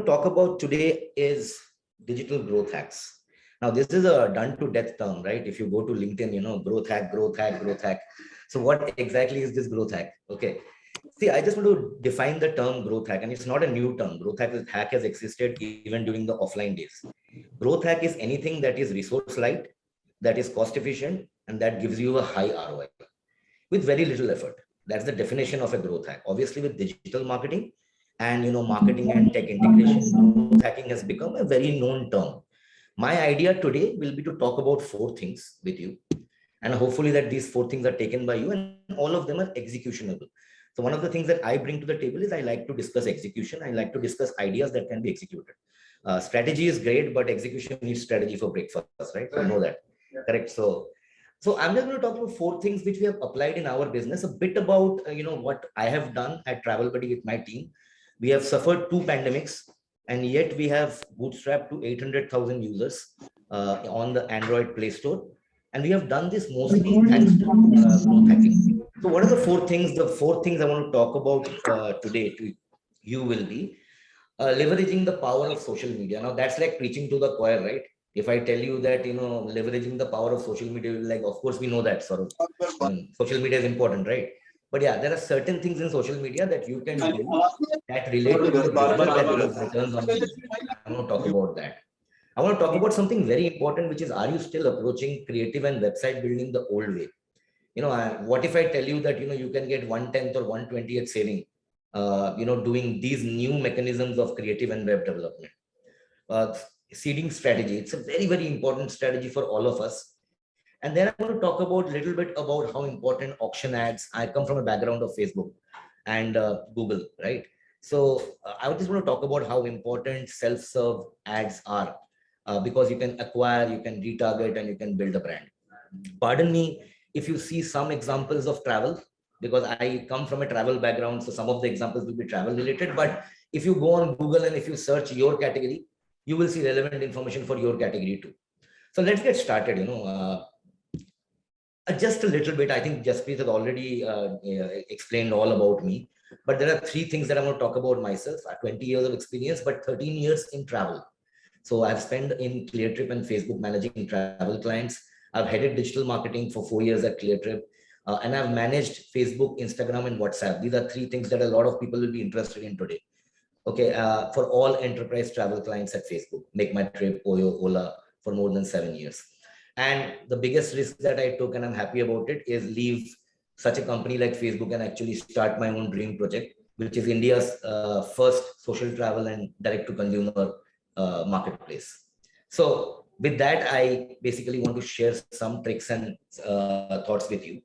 talk about today is digital growth hacks. Now, this is a done to death term, right? If you go to LinkedIn, growth hack, growth hack, growth hack. So what exactly is this growth hack? Okay. See, I just want to define the term growth hack, and it's not a new term. Growth hack has existed even during the offline days. Growth hack is anything that is resource light, that is cost efficient, and that gives you a high ROI with very little effort. That's the definition of a growth hack. Obviously, with digital marketing and marketing and tech integration, growth hacking has become a very known term. My idea today will be to talk about four things with you, and hopefully that these four things are taken by you, and all of them are executionable. So one of the things that I bring to the table is I like to discuss execution. I like to discuss ideas that can be executed. Strategy is great, but execution needs strategy for breakfast, right? I know that. Yeah. Correct. So I'm just going to talk about four things which we have applied in our business, a bit about what I have done at TravelBuddy with my team. We have suffered two pandemics, and yet we have bootstrapped to 800,000 users on the Android Play Store. And we have done this mostly thanks to growth hacking. So what are the four things? The four things I want to talk about today to you will be leveraging the power of social media. Now that's like preaching to the choir, right? If I tell you that, leveraging the power of social media, like, of course, we know that sort of social media is important, right? But yeah, there are certain things in social media that you can do that relate to your business that gives returns on you. I want to talk about that. I want to talk about something very important, which is, are you still approaching creative and website building the old way? What if I tell you that, you can get 1/10 or 1/20th saving, doing these new mechanisms of creative and web development? Seeding strategy. It's a very, very important strategy for all of us. And then I'm going to talk about a little bit about how important auction ads. I come from a background of Facebook and Google, right? So I just want to talk about how important self-serve ads are because you can acquire, you can retarget, and you can build a brand. Pardon me if you see some examples of travel, because I come from a travel background, so some of the examples will be travel related. But if you go on Google and if you search your category, you will see relevant information for your category too. So let's get started. Just a little bit. I think Jaspreet has already explained all about me, but there are three things that I want to talk about myself. 20 years of experience, but 13 years in travel. So I've spent in Cleartrip and Facebook managing travel clients. I've headed digital marketing for 4 years at Cleartrip, and I've managed Facebook, Instagram, and WhatsApp. These are three things that a lot of people will be interested in today. Okay, for all enterprise travel clients at Facebook, Make My Trip, Oyo, Ola, for more than 7 years. And the biggest risk that I took, and I'm happy about it, is leave such a company like Facebook and actually start my own dream project, which is India's first social travel and direct-to-consumer marketplace. So with that, I basically want to share some tricks and thoughts with you.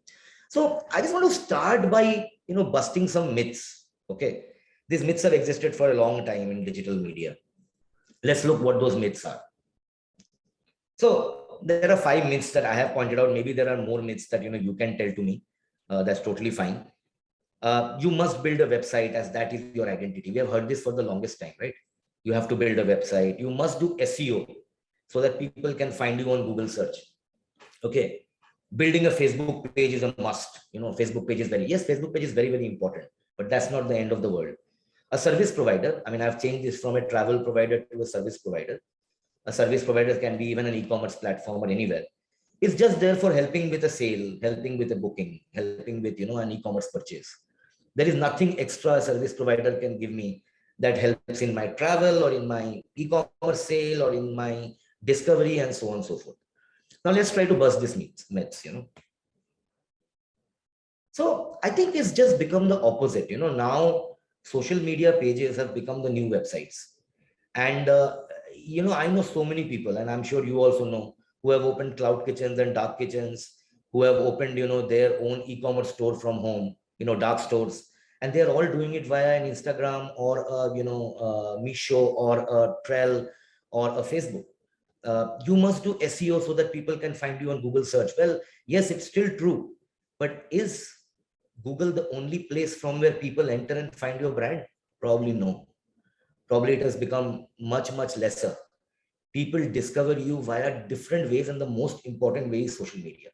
So I just want to start by busting some myths. Okay, these myths have existed for a long time in digital media. Let's look what those myths are. So there are 5 myths that I have pointed out. Maybe there are more myths that you can tell to me. That's totally fine. You must build a website as that is your identity. We have heard this for the longest time, right? You have to build a website. You must do SEO so that people can find you on Google search. Okay. Building a Facebook page is a must. Facebook page is Facebook page is very, very important, but that's not the end of the world. A service provider. I mean, I've changed this from a travel provider to a service provider. A service provider can be even an e-commerce platform or anywhere. It's just there for helping with a sale, helping with a booking, helping with, an e-commerce purchase. There is nothing extra a service provider can give me that helps in my travel or in my e-commerce sale or in my discovery and so on and so forth. Now let's try to bust these myths, So I think it's just become the opposite. Now social media pages have become the new websites. And, I know so many people, and I'm sure you also know, who have opened cloud kitchens and dark kitchens, who have opened, their own e-commerce store from home, dark stores. And they're all doing it via an Instagram or, Meesho or a Trell or a Facebook. You must do SEO so that people can find you on Google search. Well, yes, it's still true, but is Google the only place from where people enter and find your brand? Probably no. Probably it has become much, much lesser. People discover you via different ways, and the most important way is social media.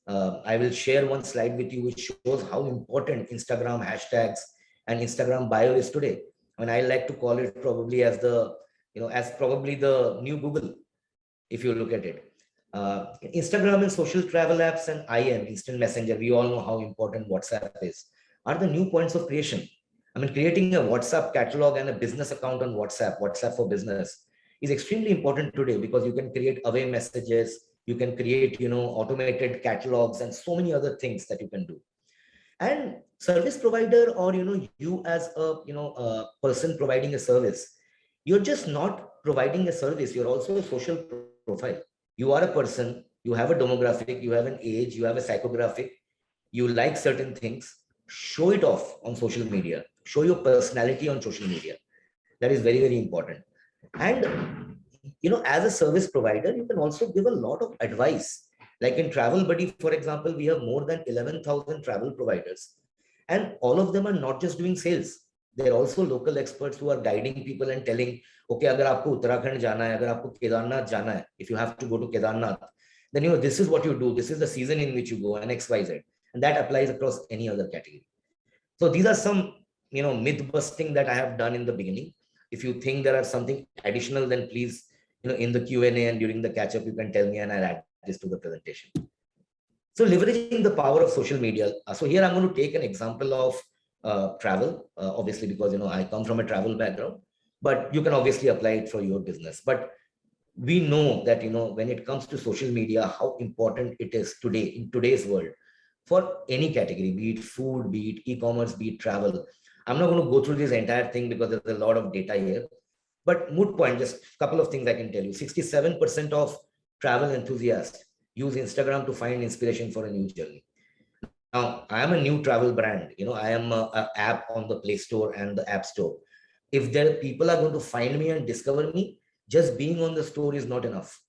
I will share one slide with you which shows how important Instagram hashtags and Instagram bio is today. I mean, I like to call it probably as the, as probably the new Google, if you look at it. Instagram and social travel apps and IM, instant messenger, we all know how important WhatsApp is, are the new points of creation. I mean, creating a WhatsApp catalog and a business account on WhatsApp, WhatsApp for business, is extremely important today, because you can create away messages, you can create, automated catalogs and so many other things that you can do. And service provider, or, you as a person providing a service, you're just not providing a service, you're also a social profile. You are a person, you have a demographic, you have an age, you have a psychographic, you like certain things, show it off on social media, show your personality on social media. That is very, very important. And as a service provider, you can also give a lot of advice. Like in Travel Buddy, for example, we have more than 11,000 travel providers, and all of them are not just doing sales. They're also local experts who are guiding people and telling, okay, agar aapko Uttarakhand jana hai, agar aapko Kedarnath jana hai, if you have to go to Kedarnath, then this is what you do, this is the season in which you go, and XYZ. And that applies across any other category. So these are some myth busting that I have done in the beginning. If you think there are something additional, then please, in the Q&A and during the catch up, you can tell me and I'll add this to the presentation. So leveraging the power of social media. So here I'm going to take an example of travel, obviously, because I come from a travel background, but you can obviously apply it for your business. But we know that when it comes to social media, how important it is today, in today's world, for any category, be it food, be it e-commerce, be it travel. I'm not going to go through this entire thing because there's a lot of data here. But moot point, just a couple of things I can tell you. 67% of travel enthusiasts use Instagram to find inspiration for a new journey. Now, I am a new travel brand. I am an app on the Play Store and the App Store. If there people are going to find me and discover me, just being on the store is not enough.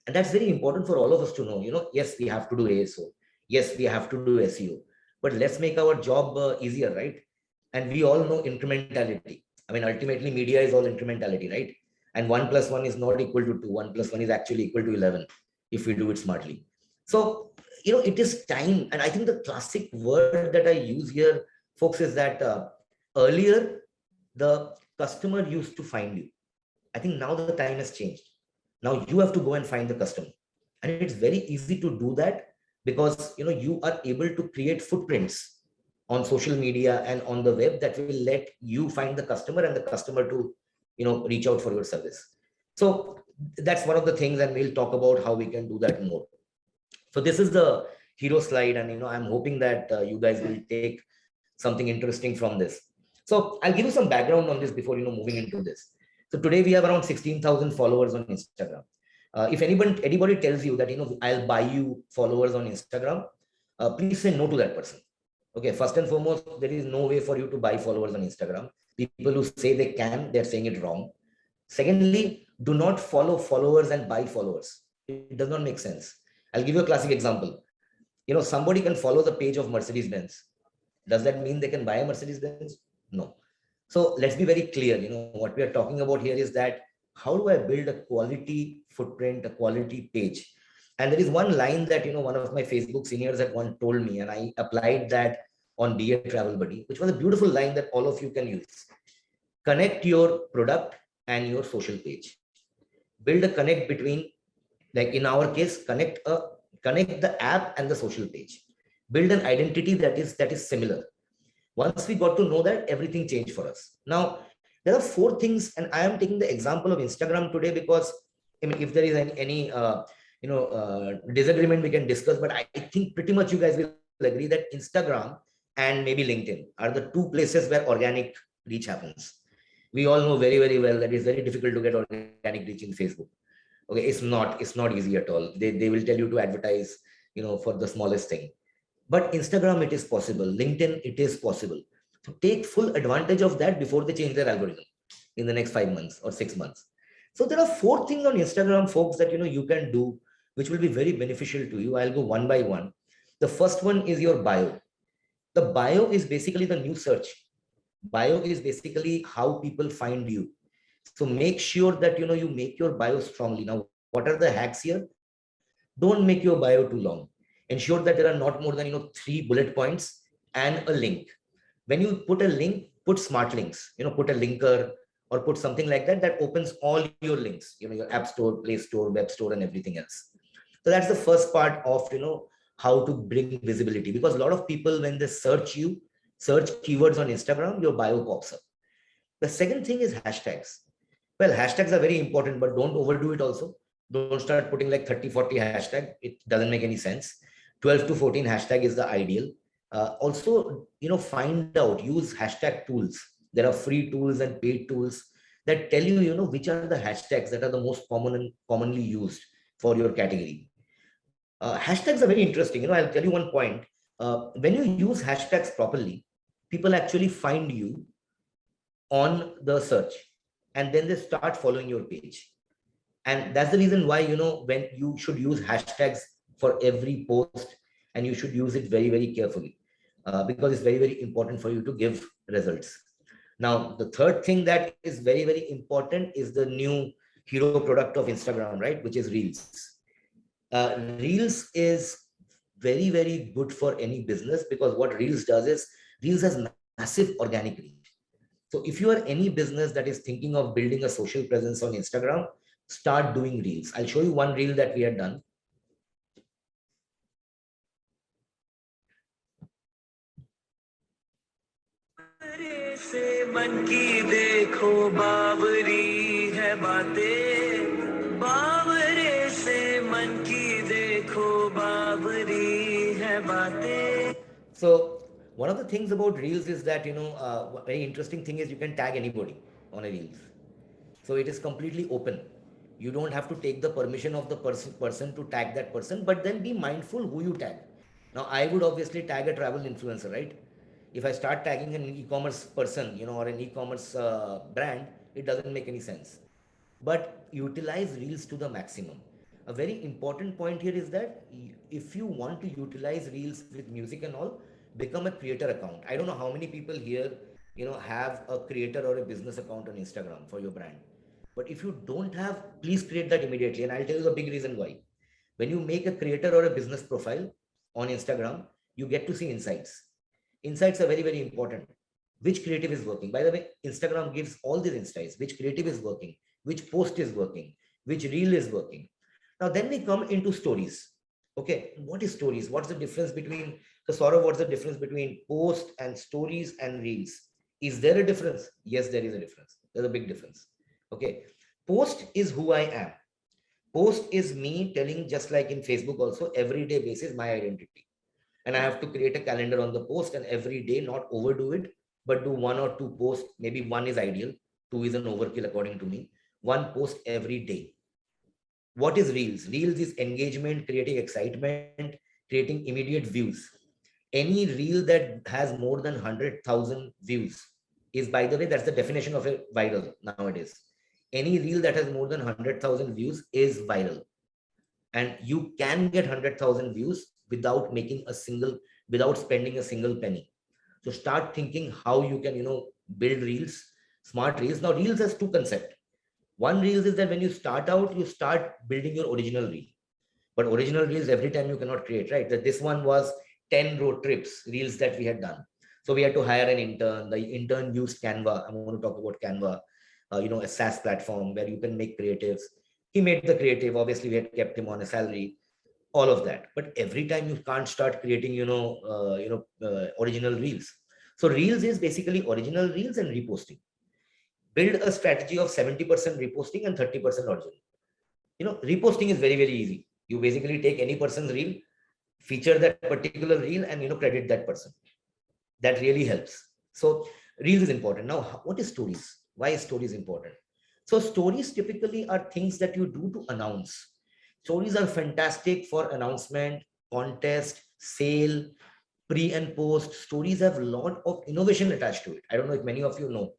And that's very important for all of us to know. Yes, we have to do ASO. Yes, we have to do SEO. But let's make our job easier, right? And we all know incrementality. I mean, ultimately, media is all incrementality, right? And 1 + 1 is not equal to 2. 1 + 1 is actually equal to 11 if we do it smartly. So, it is time. And I think the classic word that I use here, folks, is that earlier, the customer used to find you. I think now the time has changed. Now you have to go and find the customer. And it's very easy to do that because, you are able to create footprints on social media and on the web that will let you find the customer and the customer to, reach out for your service. So that's one of the things, and we'll talk about how we can do that more. So this is the hero slide, and I'm hoping that you guys will take something interesting from this. So I'll give you some background on this before moving into this. So today we have around 16,000 followers on Instagram. If anybody tells you that I'll buy you followers on Instagram, please say no to that person. Okay, first and foremost, there is no way for you to buy followers on Instagram. People who say they can, they're saying it wrong. Secondly, do not follow followers and buy followers. It does not make sense. I'll give you a classic example. Somebody can follow the page of Mercedes-Benz. Does that mean they can buy a Mercedes-Benz? No. So let's be very clear. What we are talking about here is that how do I build a quality footprint, a quality page? And there is one line that, one of my Facebook seniors at one told me, and I applied that on Be a Travel Buddy, which was a beautiful line that all of you can use. Connect your product and your social page. Build a connect between, like in our case, connect the app and the social page. Build an identity that is similar. Once we got to know that, everything changed for us. Now, there are 4 things, and I am taking the example of Instagram today because, if there is any disagreement, we can discuss. But I think pretty much you guys will agree that Instagram and maybe LinkedIn are the 2 places where organic reach happens. We all know very, very well that it's very difficult to get organic reach in Facebook. Okay, it's not easy at all. They will tell you to advertise, for the smallest thing. But Instagram, it is possible. LinkedIn, it is possible. So take full advantage of that before they change their algorithm in the next 5 months or 6 months. So there are 4 things on Instagram, folks, that you can do, which will be very beneficial to you. I'll go one by one. The first one is your bio. The bio is basically the new search. Bio is basically how people find you. So make sure that you make your bio strongly. Now, what are the hacks here? Don't make your bio too long. Ensure that there are not more than 3 bullet points and a link. When you put a link, put smart links, put a linker or put something like that that opens all your links, your app store, Play Store, web store, and everything else. So that's the first part of how to bring visibility, because a lot of people, when they search keywords on Instagram, your bio pops up. The second thing is hashtags. Well, hashtags are very important, but don't overdo it also. Don't start putting like 30, 40 hashtag. It doesn't make any sense. 12 to 14 hashtag is the ideal. Also, find out, use hashtag tools. There are free tools and paid tools that tell you, which are the hashtags that are the most common and commonly used for your category. Hashtags are very interesting. I'll tell you one point. When you use hashtags properly, people actually find you on the search, and then they start following your page. And that's the reason why, when you should use hashtags for every post, and you should use it very, very carefully, because it's very, very important for you to give results. Now, the third thing that is very, very important is the new hero product of Instagram, right? Which is Reels. Reels is very, very good for any business, because what Reels does is, Reels has massive organic reach. So if you are any business that is thinking of building a social presence on Instagram, start doing Reels. I'll show you one Reel that we had done. से मन की देखो बावरी है बातें, बावरे से मन की देखो बावरी है बातें. So one of the things about Reels is that, very interesting thing is you can tag anybody on a Reels. So it is completely open. You don't have to take the permission of the person to tag that person, but then be mindful who you tag. Now, I would obviously tag a travel influencer, right? If I start tagging an e-commerce person, or an e-commerce brand, it doesn't make any sense. But utilize Reels to the maximum. A very important point here is that if you want to utilize Reels with music and all, become a creator account. I don't know how many people here, have a creator or a business account on Instagram for your brand. But if you don't have, please create that immediately. And I'll tell you the big reason why. When you make a creator or a business profile on Instagram, you get to see insights. Insights are very, very important. Which creative is working? By the way, Instagram gives all these insights. Which creative is working? Which post is working? Which reel is working? Now, then we come into stories. Okay, what is stories? What's the difference between, so Saurav, what's the difference between post and stories and reels? Is there a difference? Yes, there is a difference. There's a big difference. Okay, post is who I am. Post is me telling, just like in Facebook also, everyday basis my identity. And I have to create a calendar on the post, and every day not overdo it, but do 1 or 2 posts. Maybe 1 is ideal, 2 is an overkill according to me. 1 post every day. What is Reels? Reels is engagement, creating excitement, creating immediate views. Any reel that has more than 100,000 views is, by the way, that's the definition of a viral nowadays. Any reel that has more than 100,000 views is viral. And you can get 100,000 views without without spending a single penny. So start thinking how you can, build reels, smart reels. Now, reels has 2 concepts. One reels is that when you start out, you start building your original reel. But original reels, every time you cannot create, right? That this one was 10 road trips, reels that we had done. So we had to hire an intern. The intern used Canva. I'm going to talk about Canva, a SaaS platform where you can make creatives. He made the creative. Obviously, we had kept him on a salary, all of that. But every time you can't start creating, original reels. So reels is basically original reels and reposting. Build a strategy of 70% reposting and 30% original. Reposting is very, very easy. You basically take any person's reel, feature that particular reel, and credit that person. That really helps. So reels is important. Now, what is stories? Why is stories important? So stories typically are things that you do to announce. Stories are fantastic for announcement, contest, sale, pre and post. Stories have a lot of innovation attached to it. I don't know if many of you know.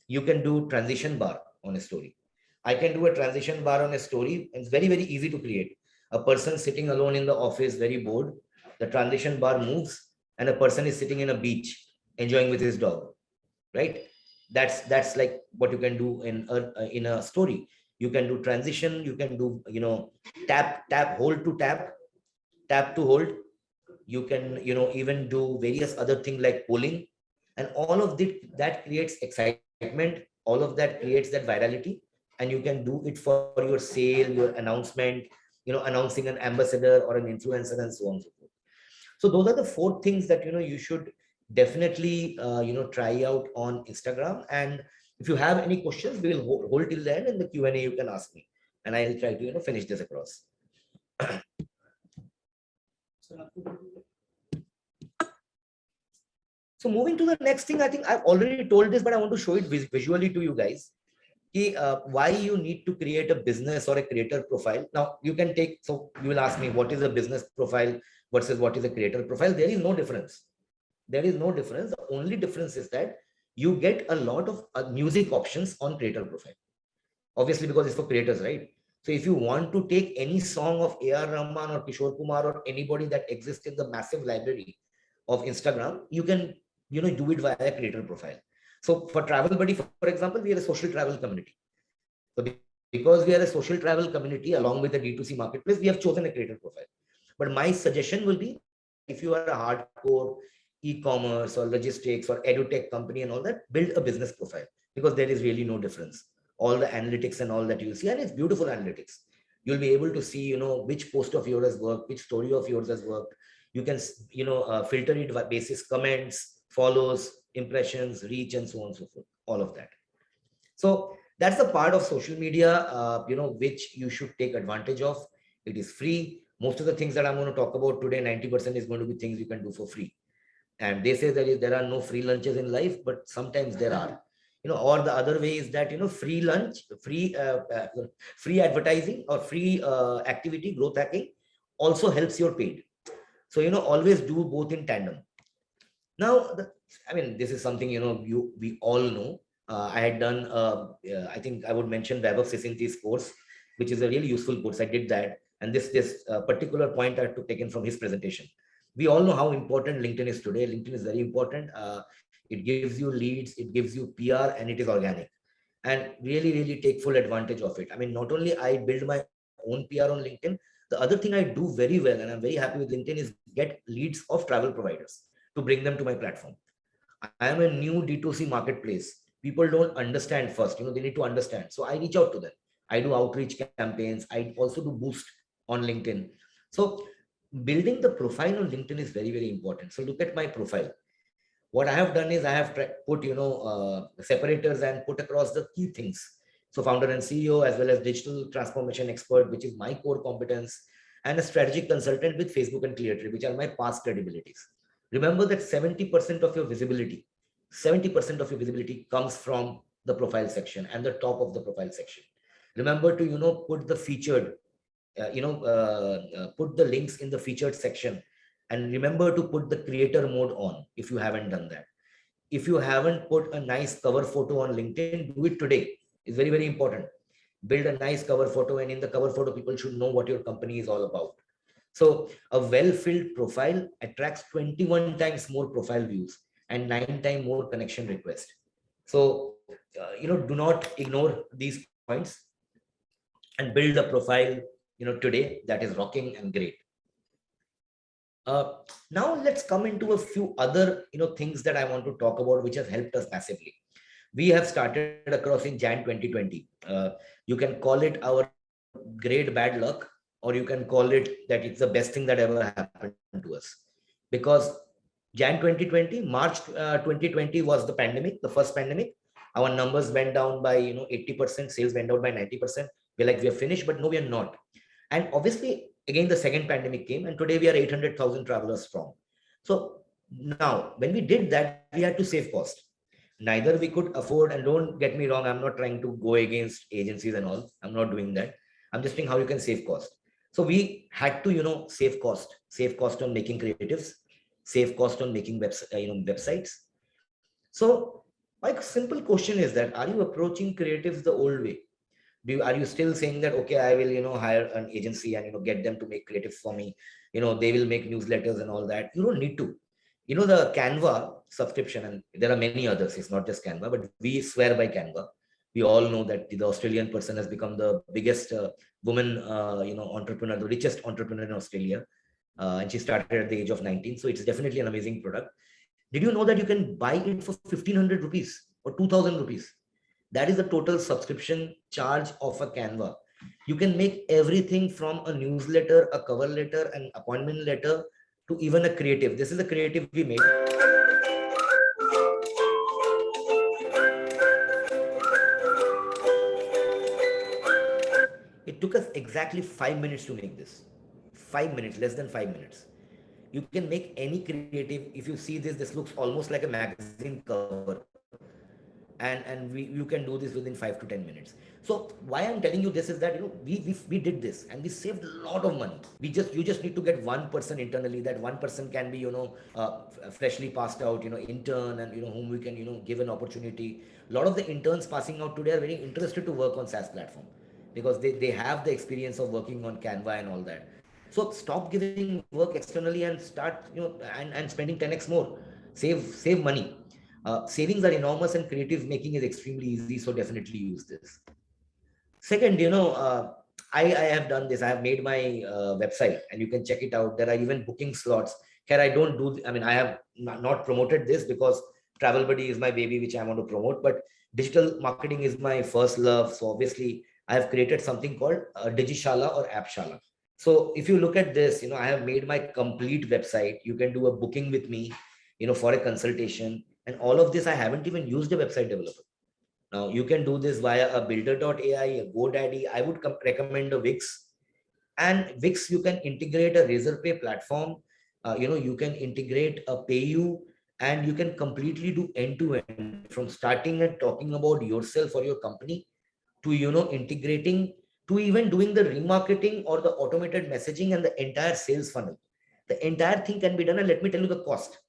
You can do transition bar on a story. I can do a transition bar on a story. It's very, very easy to create. A person sitting alone in the office, very bored. The transition bar moves, and a person is sitting in a beach, enjoying with his dog. Right? That's like what you can do in a story. You can do transition. You can do tap, hold to tap to hold. You can even do various other things like polling. And all of that creates excitement, all of that creates that virality, and you can do it for your sale, your announcement, announcing an ambassador or an influencer and so on and so forth. So those are the 4 things that you should definitely try out on Instagram. And if you have any questions, we will hold till the end. In the Q&A you can ask me, and I'll try to finish this across. So moving to the next thing, I think I've already told this, but I want to show it visually to you guys. Why you need to create a business or a creator profile. Now you can take, so you will ask me, what is a business profile versus what is a creator profile? There is no difference. There is no difference. The only difference is that you get a lot of music options on creator profile. Obviously, because it's for creators, right? So if you want to take any song of A.R. Rahman or Kishore Kumar or anybody that exists in the massive library of Instagram, you can do it via a creator profile. So for Travel Buddy, for example, we are a social travel community. So because we are a social travel community along with the D2C marketplace, we have chosen a creator profile. But my suggestion will be, if you are a hardcore e-commerce or logistics or edutech company and all that, build a business profile, because there is really no difference. All the analytics and all that you'll see, and it's beautiful analytics. You'll be able to see, which post of yours has worked, which story of yours has worked. You can, filter it by basis comments, follows, impressions, reach, and so on and so forth, all of that. So that's the part of social media, which you should take advantage of. It is free. Most of the things that I'm going to talk about today, 90% is going to be things you can do for free. And they say that there are no free lunches in life, but sometimes there are. Or the other way is that, free lunch, free advertising or free activity, growth hacking also helps your paid. So, always do both in tandem. Now, this is something, we all know. I had done, I think I would mention Vaibhav Sisinthi's course, which is a really useful course. I did that. And this particular point I took taken from his presentation. We all know how important LinkedIn is today. LinkedIn is very important. It gives you leads, it gives you PR, and it is organic. And really, really take full advantage of it. Not only I build my own PR on LinkedIn, the other thing I do very well, and I'm very happy with LinkedIn, is get leads of travel providers to bring them to my platform. I am a new D2C marketplace. People don't understand first, they need to understand. So I reach out to them. I do outreach campaigns. I also do boost on LinkedIn. So building the profile on LinkedIn is very, very important. So look at my profile. What I have done is I have put, separators and put across the key things. So founder and CEO, as well as digital transformation expert, which is my core competence, and a strategic consultant with Facebook and Cleartree, which are my past credibilities. Remember that 70% of your visibility, 70% of your visibility comes from the profile section and the top of the profile section. Remember to, put the featured, put the links in the featured section, and remember to put the creator mode on if you haven't done that. If you haven't put a nice cover photo on LinkedIn, do it today. It's very, very important. Build a nice cover photo, and in the cover photo, people should know what your company is all about. So a well-filled profile attracts 21 times more profile views and 9 times more connection requests. So, do not ignore these points and build a profile, today that is rocking and great. Now let's come into a few other, things that I want to talk about, which has helped us massively. We have started across in Jan 2020. You can call it our great bad luck, or you can call it that it's the best thing that ever happened to us. Because Jan 2020, March 2020 was the pandemic, the first pandemic. Our numbers went down by 80%, sales went down by 90%. We're like, we are finished, but no, we are not. And obviously, again, the second pandemic came, and today we are 800,000 travelers strong. So now, when we did that, we had to save cost. Neither we could afford, and don't get me wrong, I'm not trying to go against agencies and all. I'm not doing that. I'm just saying how you can save cost. So we had to, save cost on making creatives, save cost on making websites. So my simple question is that, are you approaching creatives the old way? Are you still saying that, okay, I will, hire an agency and, get them to make creatives for me, they will make newsletters and all that? You don't need to. The Canva subscription, and there are many others, it's not just Canva, but we swear by Canva. We all know that the Australian person has become the biggest woman, entrepreneur, the richest entrepreneur in Australia. And she started at the age of 19. So it's definitely an amazing product. Did you know that you can buy it for 1500 rupees or 2000 rupees? That is the total subscription charge of a Canva. You can make everything from a newsletter, a cover letter, an appointment letter, to even a creative. This is a creative we made. It took us exactly 5 minutes to make this. 5 minutes, less than 5 minutes. You can make any creative. If you see this, this looks almost like a magazine cover. And you can do this within 5 to 10 minutes. So why I'm telling you this is that, we did this and we saved a lot of money. You just need to get one person internally. That one person can be, freshly passed out, intern, and whom we can, give an opportunity. A lot of the interns passing out today are very interested to work on SaaS platform, because they have the experience of working on Canva and all that. So stop giving work externally and start, and spending 10x more. Save money. Savings are enormous and creative making is extremely easy. So definitely use this. Second, I have done this. I have made my website and you can check it out. There are even booking slots. Here I don't do, I have not promoted this because Travel Buddy is my baby, which I want to promote, but digital marketing is my first love. So obviously I have created something called Digishala or Appshala. So if you look at this, I have made my complete website. You can do a booking with me, for a consultation. And all of this, I haven't even used a website developer. Now you can do this via a builder.ai, a GoDaddy. I would recommend a Wix. And Wix, you can integrate a Razorpay platform. You can integrate a PayU, and you can completely do end-to-end, from starting and talking about yourself or your company to, integrating, to even doing the remarketing or the automated messaging and the entire sales funnel. The entire thing can be done. And let me tell you the cost.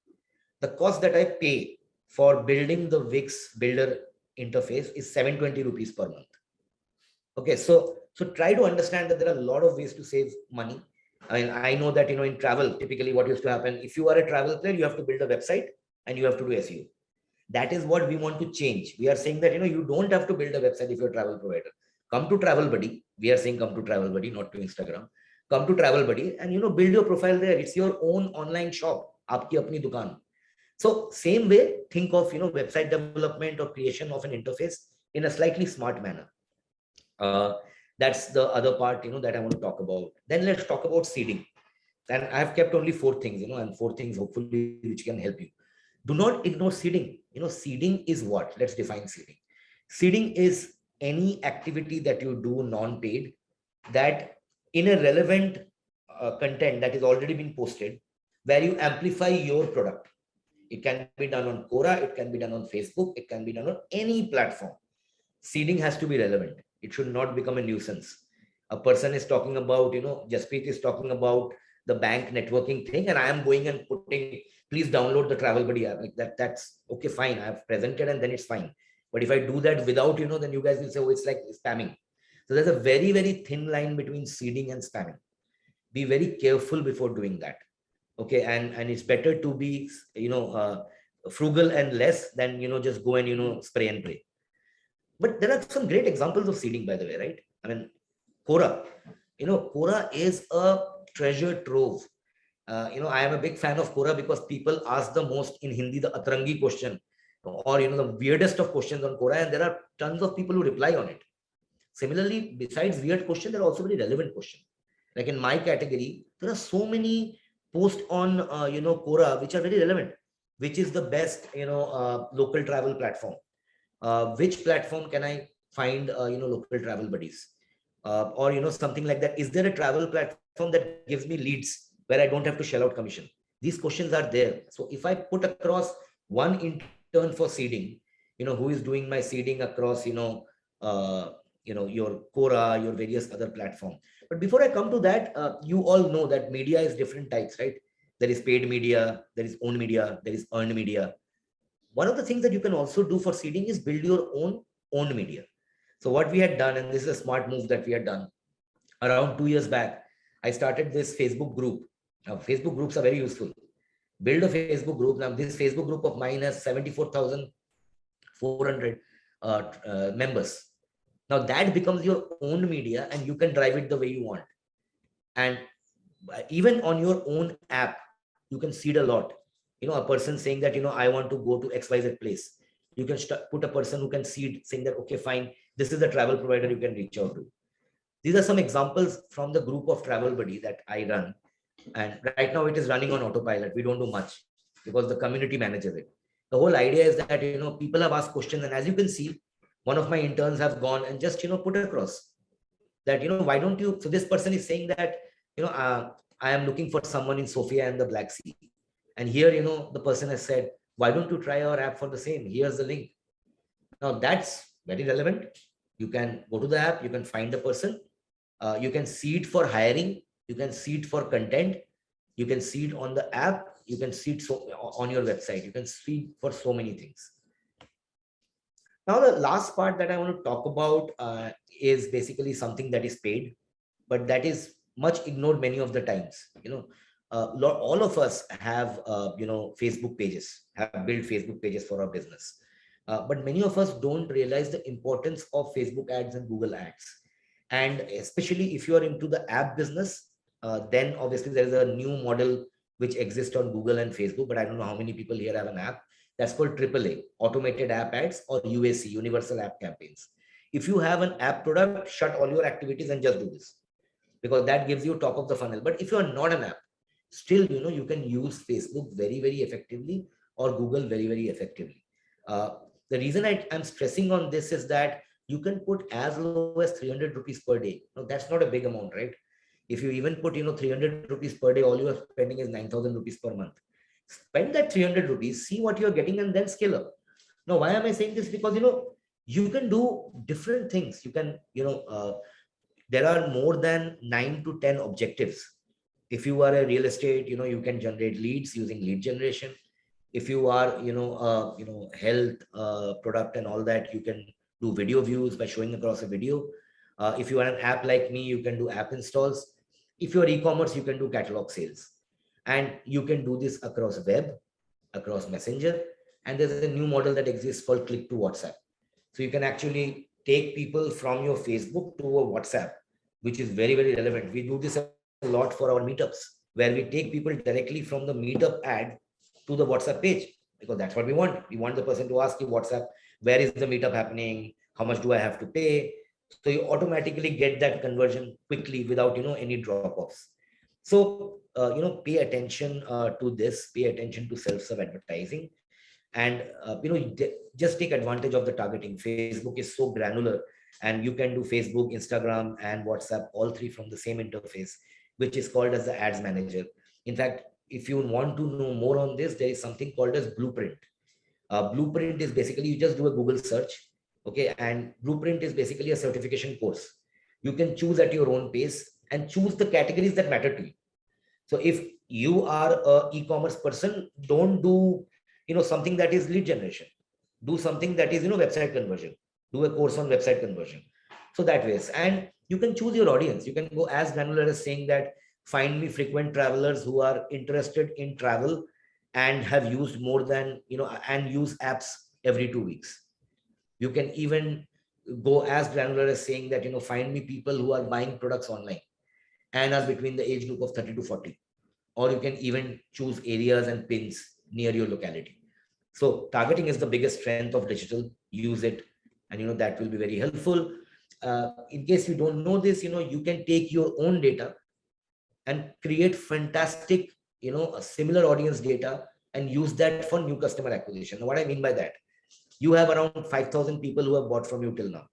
The cost that I pay for building the Wix builder interface is 720 rupees per month. Okay, so try to understand that there are a lot of ways to save money. I know that, in travel, typically what used to happen, if you are a travel player, you have to build a website and you have to do SEO. That is what we want to change. We are saying that, you don't have to build a website if you're a travel provider. Come to Travel Buddy. We are saying come to Travel Buddy, not to Instagram. Come to Travel Buddy and, build your profile there. It's your own online shop. Aapki apni dukaan. So same way, think of, website development or creation of an interface in a slightly smart manner. That's the other part, that I want to talk about. Then let's talk about seeding. And I've kept only 4 things, and 4 things hopefully which can help you. Do not ignore seeding. Seeding is what? Let's define seeding. Seeding is any activity that you do non-paid, that in a relevant content that is already been posted, where you amplify your product. It can be done on Quora, it can be done on Facebook, it can be done on any platform. Seeding has to be relevant. It should not become a nuisance. A person is talking about, Jasprit is talking about the bank networking thing, and I am going and putting, please download the Travel Buddy app. Like that's okay, fine. I have presented and then it's fine. But if I do that without, then you guys will say, oh, it's like spamming. So there's a very, very thin line between seeding and spamming. Be very careful before doing that. Okay, and it's better to be, frugal and less than, just go and, spray and pray. But there are some great examples of seeding, by the way, right? Quora, Quora is a treasure trove. I am a big fan of Quora because people ask the most in Hindi, the atrangi question, or, the weirdest of questions on Quora, and there are tons of people who reply on it. Similarly, besides weird question, there are also very relevant questions. Like in my category, there are so many posts on, Quora, which are very relevant. Which is the best, local travel platform? Which platform can I find, local travel buddies? Or, something like that. Is there a travel platform that gives me leads where I don't have to shell out commission? These questions are there. So if I put across one intern for seeding, who is doing my seeding across, your Quora, your various other platform. But before I come to that, you all know that media is different types, right? There is paid media, there is owned media, there is earned media. One of the things that you can also do for seeding is build your own owned media. So what we had done, and this is a smart move that we had done, around 2 years back, I started this Facebook group. Now, Facebook groups are very useful. Build a Facebook group. Now, this Facebook group of mine has 74,400 members. Now, that becomes your own media and you can drive it the way you want. And even on your own app, you can seed a lot. a person saying that, I want to go to XYZ place. You can put a person who can see it saying that, okay, fine, this is the travel provider you can reach out to. These are some examples from the group of Travel Buddy that I run. And right now it is running on autopilot. We don't do much because the community manages it. The whole idea is that, people have asked questions. And as you can see, one of my interns have gone and just, put across that, why don't you, so this person is saying that, I am looking for someone in Sofia and the Black Sea. And here, the person has said, why don't you try our app for the same? Here's the link. Now that's very relevant. You can go to the app, you can find the person, you can see it for hiring, you can see it for content, you can see it on the app, you can see it on your website, you can see it for so many things. Now, the last part that I want to talk about is basically something that is paid, but that is much ignored many of the times. All of us have, Facebook pages, have built Facebook pages for our business. But many of us don't realize the importance of Facebook ads and Google ads. And especially if you are into the app business, then obviously there is a new model which exists on Google and Facebook, but I don't know how many people here have an app. That's called AAA, automated app ads, or UAC, universal app campaigns. If you have an app product, shut all your activities and just do this, because that gives you top of the funnel. But if you are not an app, still, you can use Facebook very, very effectively, or Google very, very effectively. The reason I'm stressing on this is that you can put as low as 300 rupees per day. Now, that's not a big amount, right? If you even put, 300 rupees per day, all you are spending is 9,000 rupees per month. Spend that 300 rupees, see what you're getting, and then scale up. Now, why am I saying this? Because, you can do different things. You can, there are more than 9 to 10 objectives. If you are a real estate, you can generate leads using lead generation. If you are, health product and all that, you can do video views by showing across a video. If you are an app like me, you can do app installs. If you're e-commerce, you can do catalog sales. And you can do this across web, across Messenger. And there's a new model that exists called click to WhatsApp. So you can actually take people from your Facebook to a WhatsApp, which is very, very relevant. We do this a lot for our meetups, where we take people directly from the meetup ad to the WhatsApp page, because that's what we want. We want the person to ask you WhatsApp, where is the meetup happening? How much do I have to pay? So you automatically get that conversion quickly without, any drop-offs. So, pay attention to this, pay attention to self-serve advertising, and, just take advantage of the targeting. Facebook is so granular, and you can do Facebook, Instagram, and WhatsApp, all three from the same interface, which is called as the ads manager. In fact, if you want to know more on this, there is something called as Blueprint. Blueprint is basically, you just do a Google search. Okay. And Blueprint is basically a certification course. You can choose at your own pace and choose the categories that matter to you. So if you are a e-commerce person, don't do, something that is lead generation. Do something that is, website conversion. Do a course on website conversion. So that ways. And you can choose your audience. You can go as granular as saying that, find me frequent travelers who are interested in travel and have used more than, and use apps every 2 weeks. You can even go as granular as saying that, find me people who are buying products online and are between the age group of 30 to 40. Or you can even choose areas and pins near your locality. So targeting is the biggest strength of digital. Use it, and that will be very helpful. In case you don't know this, you can take your own data and create fantastic, a similar audience data, and use that for new customer acquisition. Now, what I mean by that, you have around 5,000 people who have bought from you till now.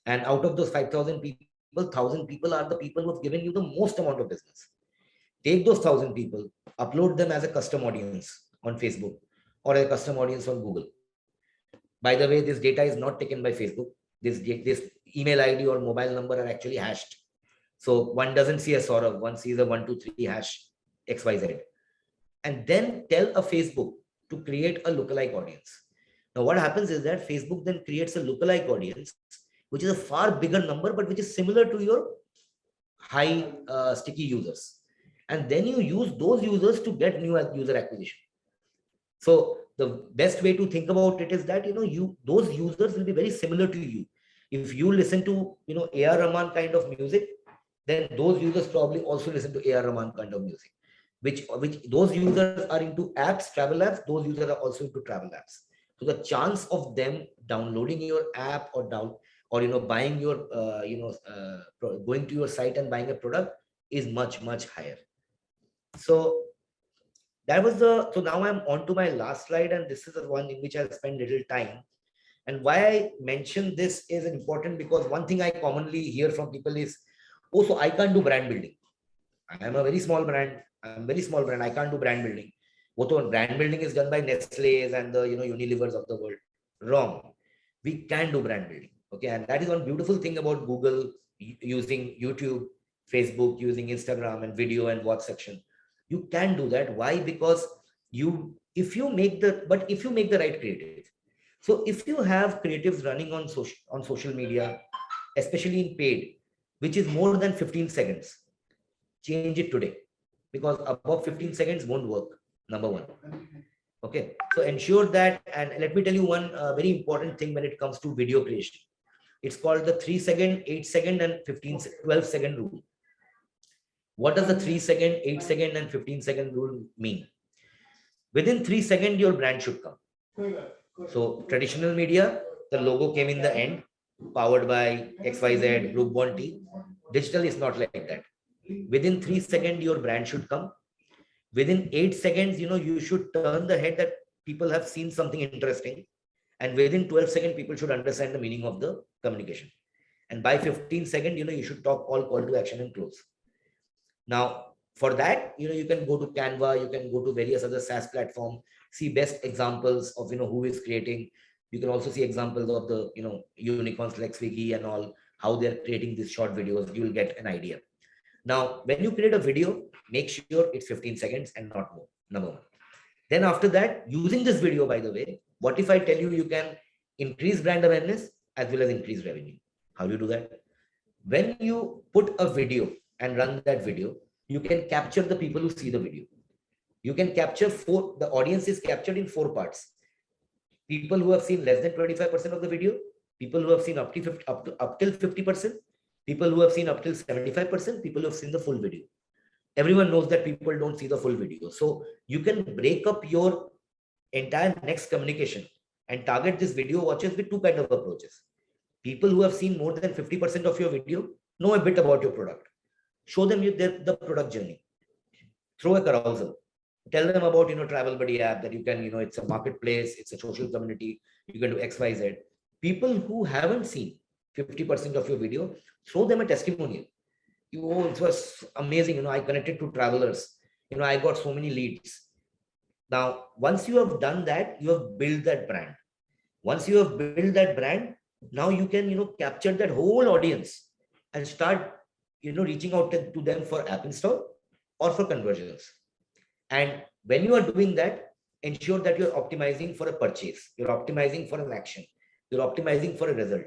And out of those 5,000 people, 1,000 people are the people who have given you the most amount of business. Take those 1,000 people, upload them as a custom audience on Facebook or a custom audience on Google. By the way, this data is not taken by Facebook. This email ID or mobile number are actually hashed. So one doesn't see a Saurav, one sees a 123 hash XYZ. And then tell a Facebook to create a lookalike audience. Now, what happens is that Facebook then creates a lookalike audience, which is a far bigger number, but which is similar to your high sticky users. And then you use those users to get new user acquisition. So the best way to think about it is that, those users will be very similar to you. If you listen to, A.R. Rahman kind of music, then those users probably also listen to A.R. Rahman kind of music. which those users are into apps, travel apps, those users are also into travel apps. So the chance of them downloading your app or buying your going to your site and buying a product is much higher. So that was so now I'm on to my last slide, and this is the one in which I'll spend little time. And why I mention this is important because one thing I commonly hear from people is, oh, so I can't do brand building. I am a very small brand. I'm very small brand. I can't do brand building. What brand building is done by Nestle's and the Unilevers of the world. Wrong. We can do brand building. Okay, and that is one beautiful thing about Google using YouTube, Facebook, using Instagram and video and watch section. You can do that. Why? Because if you make the right creative. So if you have creatives running on social media, especially in paid, which is more than 15 seconds, change it today, because above 15 seconds won't work. Number one. Okay, so ensure that, and let me tell you one very important thing when it comes to video creation. It's called the 3 second, 8 second, and 12 second rule. What does the 3 second, 8 second, and 15 second rule mean? Within 3 seconds, your brand should come. So traditional media, the logo came in the end, powered by XYZ, Group Bond Tea. Digital is not like that. Within 3 seconds, your brand should come. Within 8 seconds, you should turn the head that people have seen something interesting. And within 12 seconds, people should understand the meaning of the communication. And by 15 seconds, you should talk all call to action and close. Now, for that, you can go to Canva, you can go to various other SaaS platforms, see best examples of, who is creating. You can also see examples of the, unicorns like Swiggy and all, how they're creating these short videos. You will get an idea. Now, when you create a video, make sure it's 15 seconds and not more, number one. Then after that, using this video, by the way, what if I tell you you can increase brand awareness as well as increase revenue? How do you do that? When you put a video and run that video, you can capture the people who see the video. You can capture the audience is captured in 4 parts. People who have seen less than 25% of the video, people who have seen up till 50%, people who have seen up till 75%, people who have seen the full video. Everyone knows that people don't see the full video. So you can break up your entire next communication and target this video watchers with 2 kinds of approaches. People who have seen more than 50% of your video know a bit about your product. Show them the product journey. Throw a carousel. Tell them about, Travel Buddy app that you can, it's a marketplace, it's a social community. You can do X, Y, Z. People who haven't seen 50% of your video, show them a testimonial. It was amazing. I connected to travelers. I got so many leads. Now, once you have done that, you have built that brand. Once you have built that brand, now you can, capture that whole audience and start, reaching out to them for app install or for conversions. And when you are doing that, ensure that you're optimizing for a purchase. You're optimizing for an action. You're optimizing for a result.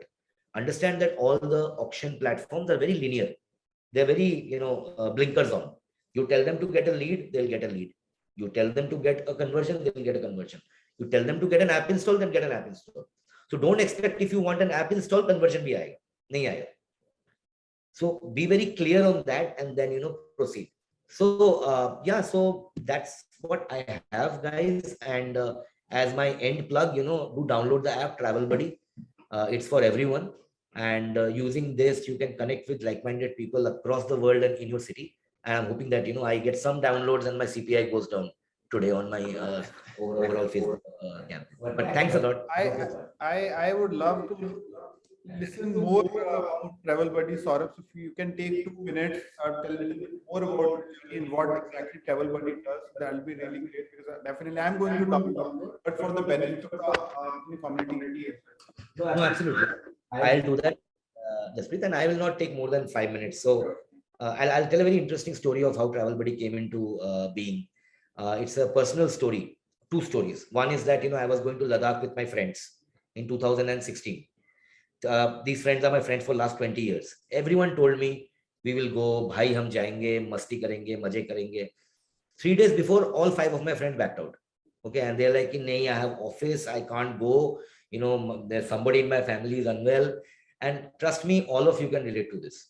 Understand that all the auction platforms are very linear. They're very, blinkers on. You tell them to get a lead, they'll get a lead. You tell them to get a conversion, they'll get a conversion. You tell them to get an app install, then get an app install. So don't expect if you want an app install, conversion bhi aayega. Nahi aayega. So be very clear on that and then, proceed. So, yeah, so that's what I have, guys. And as my end plug, do download the app Travel Buddy. It's for everyone. And using this, you can connect with like-minded people across the world and in your city. And I'm hoping that, I get some downloads and my CPI goes down today on my overall Facebook campaign. But thanks a lot. I would love to listen more about Travel Buddy, Saurabh. If you can take 2 minutes, tell a little bit more about in what exactly Travel Buddy does, that will be really great, because definitely I'm going to download, but for the benefit of the community. No, absolutely. I'll do that, Jaspreet, and I will not take more than 5 minutes. So I'll tell a very interesting story of how Travel Buddy came into being. It's a personal story, 2 stories. One is that, I was going to Ladakh with my friends in 2016. These friends are my friends for last 20 years. Everyone told me, we will go, bhai hum jayenge, masti karenge, maje karenge. 3 days before, all 5 of my friends backed out. Okay, and they're like, nahi, I have office, I can't go. There's somebody in my family is unwell. And trust me, all of you can relate to this.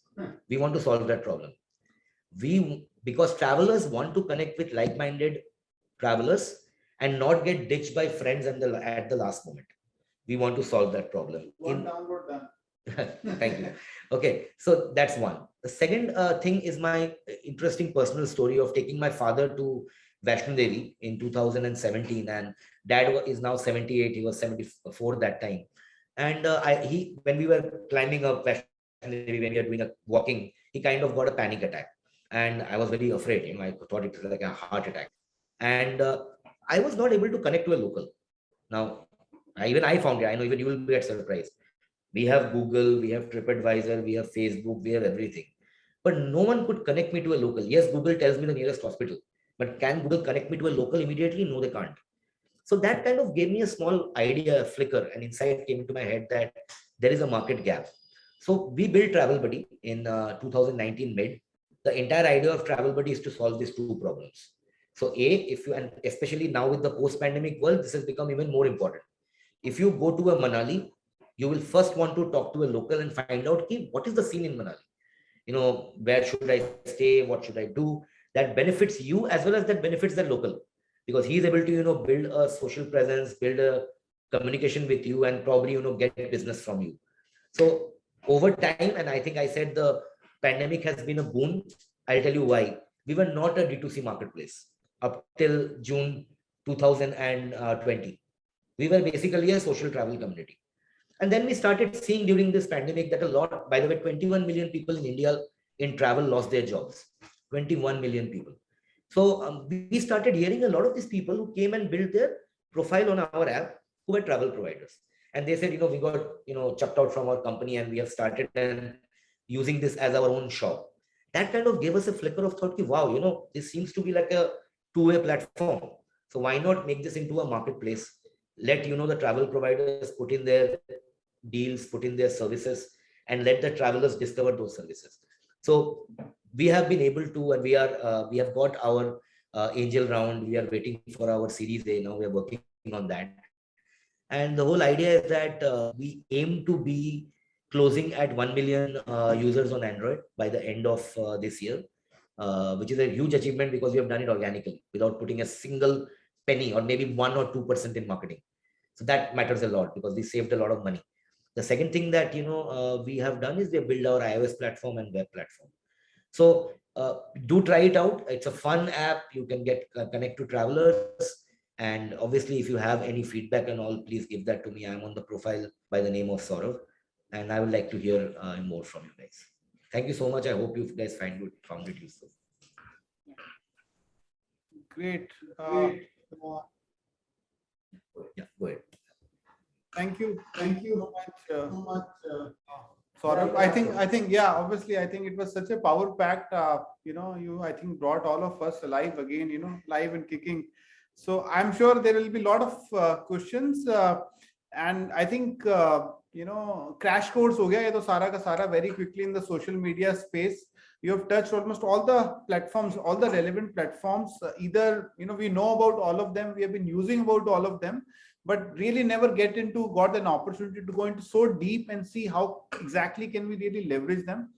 We want to solve that problem. We because travelers want to connect with like-minded travelers and not get ditched by friends at the last moment. We want to solve that problem. One download done. Thank you. Okay, so that's one. The second thing is my interesting personal story of taking my father to Vaishno Devi in 2017, and dad is now 78. He was 74 that time, and when we were climbing up Vaishno Devi, when we were doing a walking, he kind of got a panic attack, and I was very afraid. I thought it was like a heart attack, and I was not able to connect to a local. Now, even I found it. I know even you will get surprised. We have Google, we have TripAdvisor, we have Facebook, we have everything. But no one could connect me to a local. Yes, Google tells me the nearest hospital, but can Google connect me to a local immediately? No, they can't. So that kind of gave me a small idea, a flicker, an insight came into my head that there is a market gap. So we built Travel Buddy in 2019 mid. The entire idea of Travel Buddy is to solve these two problems. So and especially now with the post-pandemic world, this has become even more important. If you go to a Manali, you will first want to talk to a local and find out what is the scene in Manali. Where should I stay? What should I do? That benefits you as well as that benefits the local, because he is able to, build a social presence, build a communication with you, and probably, get business from you. So over time, and I think I said the pandemic has been a boon. I'll tell you why. We were not a D2C marketplace up till June 2020. We were basically a social travel community. And then we started seeing during this pandemic that a lot, by the way, 21 million people in India in travel lost their jobs. 21 million people. So we started hearing a lot of these people who came and built their profile on our app who were travel providers. And they said, we got, chucked out from our company and we have started using this as our own shop. That kind of gave us a flicker of thought, wow, this seems to be like a two-way platform. So why not make this into a marketplace? Let, the travel providers put in their deals, put in their services, and let the travelers discover those services. So we have been able to, and we have got our angel round. We are waiting for our Series A now. We are working on that. And the whole idea is that we aim to be closing at 1 million users on Android by the end of this year, which is a huge achievement because we have done it organically without putting a single penny or maybe 1 or 2% in marketing. So that matters a lot because we saved a lot of money. The second thing that we have done is we have built our iOS platform and web platform. So do try it out. It's a fun app. You can get connect to travelers. And obviously, if you have any feedback and all, please give that to me. I'm on the profile by the name of Saurav. And I would like to hear more from you guys. Thank you so much. I hope you guys found it useful. Great. Yeah, go ahead. Thank you so much, Saurabh. I think, yeah, obviously, I think it was such a power packed, you, I think, brought all of us alive again, live and kicking. So I'm sure there will be a lot of questions. And I think, crash course ho gaya, to Sara ka Sara very quickly in the social media space. You have touched almost all the platforms, all the relevant platforms. Either, we know about all of them, we have been using about all of them, but really never got an opportunity to go into so deep and see how exactly can we really leverage them.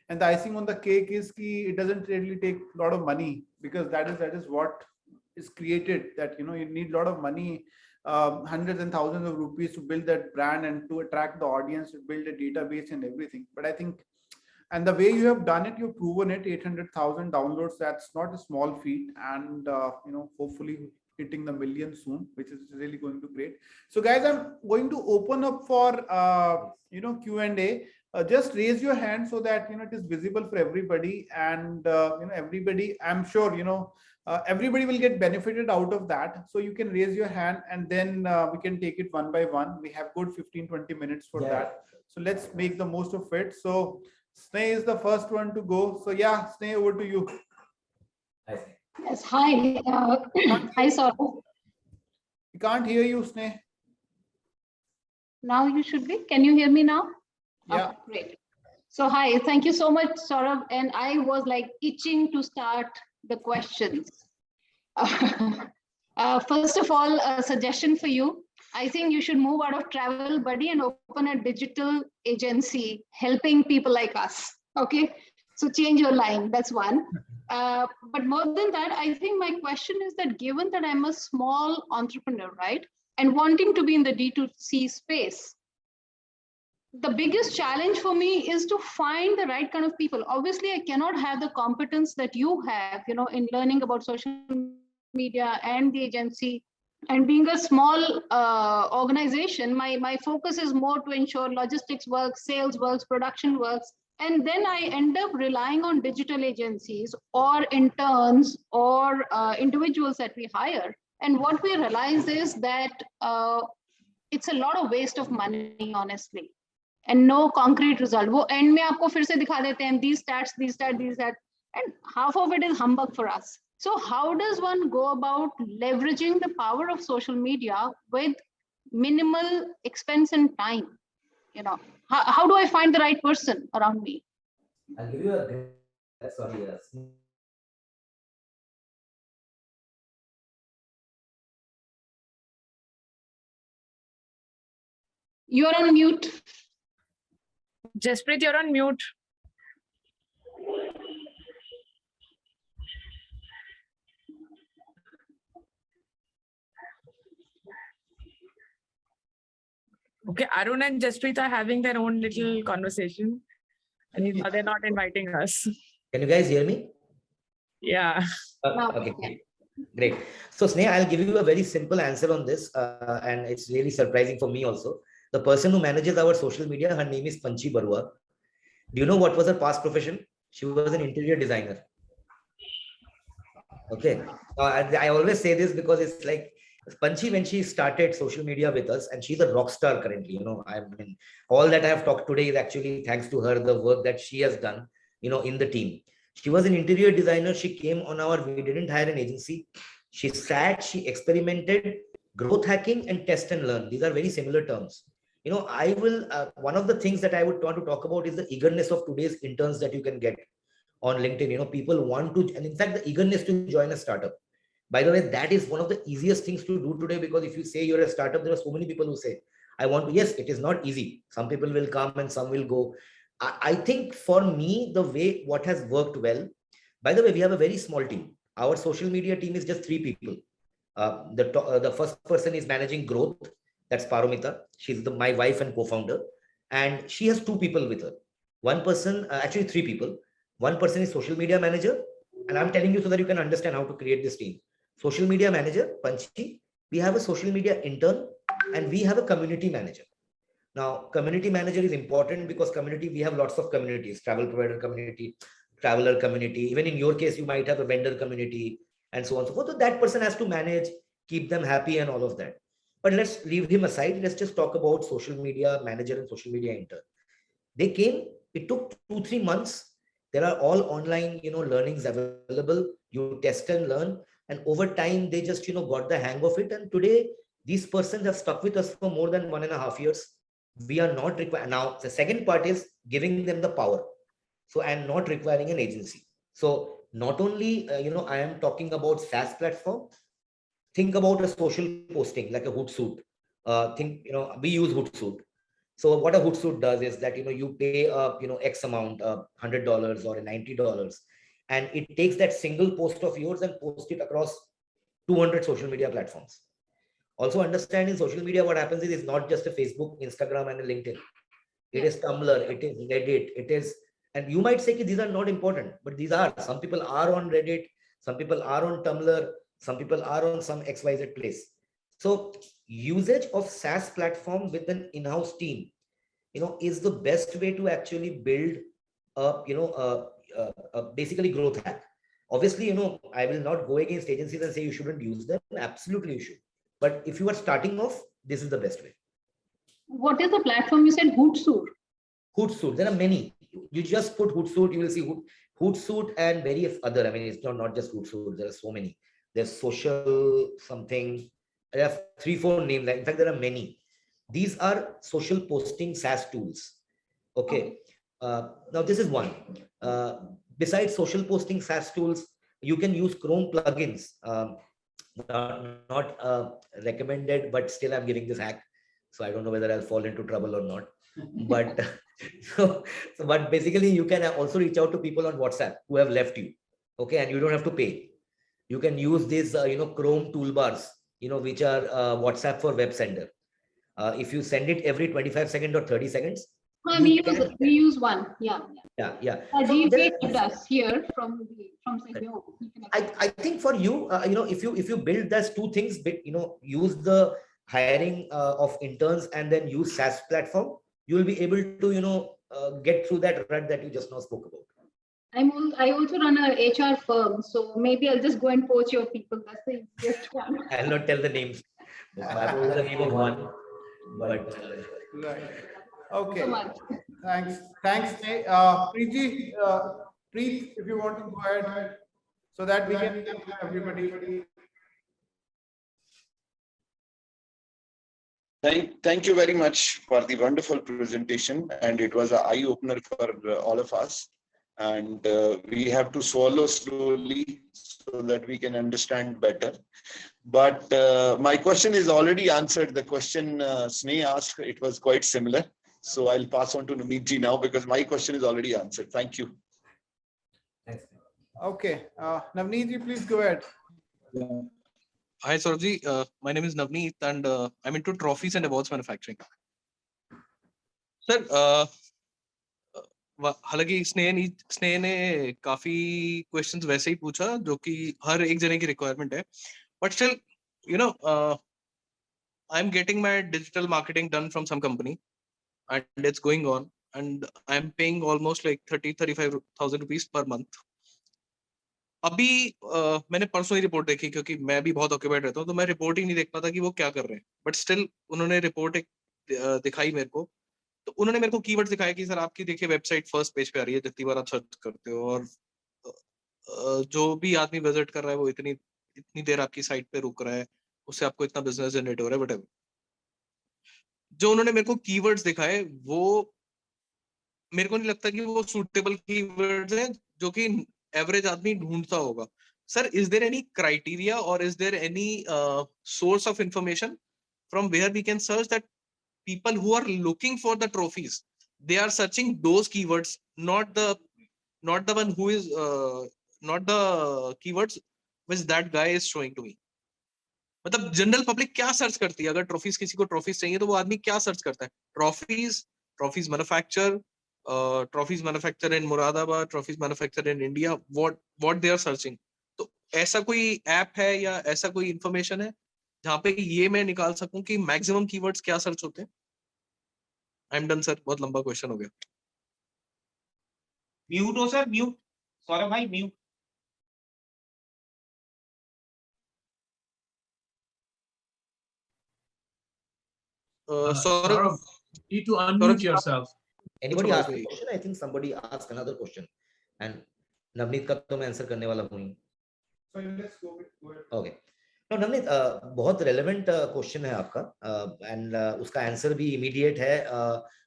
And the icing on the cake is it doesn't really take a lot of money, because that is what is created, that you need a lot of money, hundreds and thousands of rupees to build that brand and to attract the audience, to build a database and everything. But I think, and the way you have done it, you've proven it, 800,000 downloads, that's not a small feat. And hopefully hitting the million soon, which is really going to be great. So guys, I'm going to open up for Q&A. Just raise your hand so that it is visible for everybody, and everybody, I'm sure everybody will get benefited out of that. So you can raise your hand, and then we can take it one by one. We have good 15-20 minutes for that, so let's make the most of it. So Sneh is the first one to go. So yeah, Sneh, over to you. Yes, hi. Hi, Saurabh. We can't hear you, Sneh. Now you should be. Can you hear me now? Yeah. Okay, great. So hi, thank you so much, Saurabh. And I was like itching to start the questions. First of all, a suggestion for you. I think you should move out of Travel Buddy and open a digital agency helping people like us. Okay. So change your line. That's one. But more than that, I think my question is that given that I'm a small entrepreneur, right, and wanting to be in the D2C space, the biggest challenge for me is to find the right kind of people. Obviously, I cannot have the competence that you have, in learning about social media and the agency. And being a small organization, my focus is more to ensure logistics works, sales works, production works. And then I end up relying on digital agencies or interns or individuals that we hire. And what we realize is that it's a lot of waste of money, honestly, and no concrete result. वो end में आपको फिर से दिखा देते हैं these stats, these stats, these stats, and half of it is humbug for us. So how does one go about leveraging the power of social media with minimal expense and time? How do I find the right person around me? I'll give you a great, sorry, yes. You're on mute. Jaspreet, you're on mute. Okay, Arun and Jaspreet are having their own little conversation, and they're not inviting us. Can you guys hear me? Yeah. No, Okay, yeah. great. So Sneha, I'll give you a very simple answer on this, and it's really surprising for me also. The person who manages our social media, her name is Panchi Barua. Do you know what was her past profession? She was an interior designer. Okay. I always say this because it's like Panchi, when she started social media with us, and she's a rock star currently, I mean, all that I have talked today is actually thanks to her, the work that she has done, in the team. She was an interior designer. She came on we didn't hire an agency. She sat, she experimented, growth hacking and test and learn. These are very similar terms. I will, one of the things that I would want to talk about is the eagerness of today's interns that you can get on LinkedIn. People want to, and in fact, the eagerness to join a startup. By the way, that is one of the easiest things to do today, because if you say you're a startup, there are so many people who say, I want to, yes, it is not easy. Some people will come and some will go. I think for me, the way what has worked well, by the way, we have a very small team. Our social media team is just 3 people. The first person is managing growth. That's Paromita. She's my wife and co-founder. And she has 2 people with her. One person, actually 3 people. One person is social media manager. And I'm telling you so that you can understand how to create this team. Social media manager, Panchi. We have a social media intern, and we have a community manager. Now, community manager is important because community, we have lots of communities, travel provider community, traveler community. Even in your case, you might have a vendor community and so on and so forth. So that person has to manage, keep them happy and all of that. But let's leave him aside. Let's just talk about social media manager and social media intern. They came, it took 2-3 months. There are all online, learnings available. You test and learn. And over time, they just, got the hang of it. And today, these persons have stuck with us for more than 1.5 years. We are not required. Now, the second part is giving them the power. So I'm not requiring an agency. So not only, I am talking about SaaS platform. Think about a social posting like a Hootsuite. We use Hootsuite. So what a Hootsuite does is that, you pay, X amount, $100 or $90, and it takes that single post of yours and posts it across 200 social media platforms. Also understand, in social media, what happens is it's not just a Facebook, Instagram, and a LinkedIn. It is Tumblr, it is Reddit, it is, and you might say these are not important, but these are. Some people are on Reddit, some people are on Tumblr, some people are on some XYZ place. So usage of SaaS platform with an in-house team, is the best way to actually build basically growth hack. Obviously, I will not go against agencies and say you shouldn't use them. Absolutely you should. But if you are starting off, this is the best way. What is the platform you said? Hootsuite. Hootsuite. There are many. You just put Hootsuite, you will see Hootsuite and various other. I mean, it's not just Hootsuite. There are so many. There's social something. There are 3-4 names. In fact, there are many. These are social posting SaaS tools. Okay. Now this is one. Besides social posting SaaS tools, you can use Chrome plugins. Not recommended, but still I'm giving this hack. So I don't know whether I'll fall into trouble or not. But So, but basically you can also reach out to people on WhatsApp who have left you. Okay. And you don't have to pay. You can use these, Chrome toolbars, which are WhatsApp for web sender. If you send it every 25 seconds or 30 seconds, We use one. Yeah. yeah. GP There- to us here from Singapore. I think for you, if you build those two things, use the hiring of interns and then use SaaS platform, you will be able to, get through that rut that you just now spoke about. I also run a HR firm, so maybe I'll just go and poach your people. That's the easiest one. I'll not tell the names. I told the name of one, but Right. Okay. So much. Thanks. Preeti, Preet, if you want to go ahead, so that we can have everybody. Thank you very much for the wonderful presentation, and it was an eye opener for all of us. And we have to swallow slowly so that we can understand better. But my question is already answered. The question Sneh asked, it was quite similar. So I'll pass on to Navneet ji now because my question is already answered. Thank you. thanks. Okay. Navneet ji, please go ahead. Hi, Saurabh. My name is Navneet and I'm into trophies and awards manufacturing. Sir, हालांकि स्नेह ने काफी questions वैसे ही पूछा जो कि हर एक जने की रिक्वायरमेंट है, but still I am getting my digital marketing done from some company and it's going on and I'm paying almost like 35,000 rupees per month. अभी मैंने परसों ही रिपोर्ट देखी क्योंकि मैं भी बहुत ऑक्यूपाइड रहता हूँ, तो मैं रिपोर्ट ही नहीं देख पाता कि वो क्या कर रहे हैं, बट स्टिल उन्होंने रिपोर्ट एक दिखाई मेरे को, तो उन्होंने मेरे को कीवर्ड्स दिखाया कि सर आपकी देखिए वेबसाइट फर्स्ट पेज पे आ रही है जितनी बार आप सर्च करते हो, और जो भी आदमी विजिट कर रहा है वो इतनी देर आपकी साइट पे रुक रहा है, उससे आपको इतना बिजनेस जनरेट हो रहा है, वटएवर। जो उन्होंने मेरे को कीवर्ड्स दिखाए वो मेरे को नहीं लगता कि वो सूटेबल कीवर्ड्स हैं जो कि एवरेज आदमी ढूंढता होगा। Sir, is there any criteria और is there any source of information from where we can search that people who are looking for the trophies, they are searching those keywords, not the one who is not the keywords which that guy is showing to me. मतलब general public क्या search करती है? अगर trophies, किसी को trophies चाहिए तो वो आदमी क्या सर्च करता है? Trophies manufacture in Moradabad, trophies manufacture in India, what they are searching. तो ऐसा कोई ऐप है या ऐसा कोई इंफॉर्मेशन है जहाँ पे ये मैं निकाल सकूं कि मैक्सिमम कीवर्ड्स क्या सर्च होते हैं? आई एम डन सर, बहुत लंबा क्वेश्चन हो गया। म्यूट हो सर, म्यूट। सौरभ भाई mute. Saurabh, you need to unmute yourself. Anybody Saurabh ask a bhai. question? I think somebody asked another question, and Navneet का तो मैं आंसर करने वाला हूँ ही। So let's go with it. Okay. No, Navneet, बहुत relevant question है आपका, and उसका आंसर भी इमीडिएट है,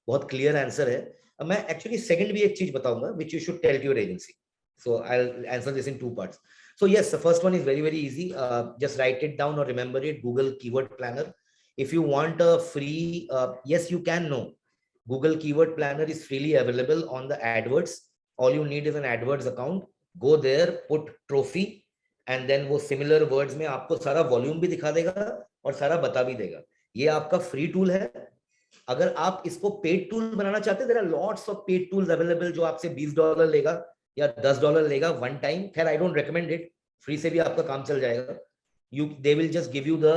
बहुत क्लियर आंसर है। मैं एक्चुअली सेकंड भी एक चीज बताऊंगा which you should tell to your agency, so I will answer this in two parts. So yes, the first one is very, very easy. Just write it down or remember it. Google Keyword Planner. If you want a free, yes, you can know. Google Keyword Planner is freely available on the AdWords. All you need is an AdWords account. Go there, put trophy, and then वो similar words में आपको सारा volume भी दिखा देगा और सारा बता भी देगा। ये आपका फ्री टूल है। अगर आप इसको पेड टूल बनाना चाहते हैं, there are lots of paid tools available जो आपसे $20 लेगा या $10 लेगा वन टाइम। खैर I don't recommend it, free से भी आपका काम चल जाएगा। They will just give you the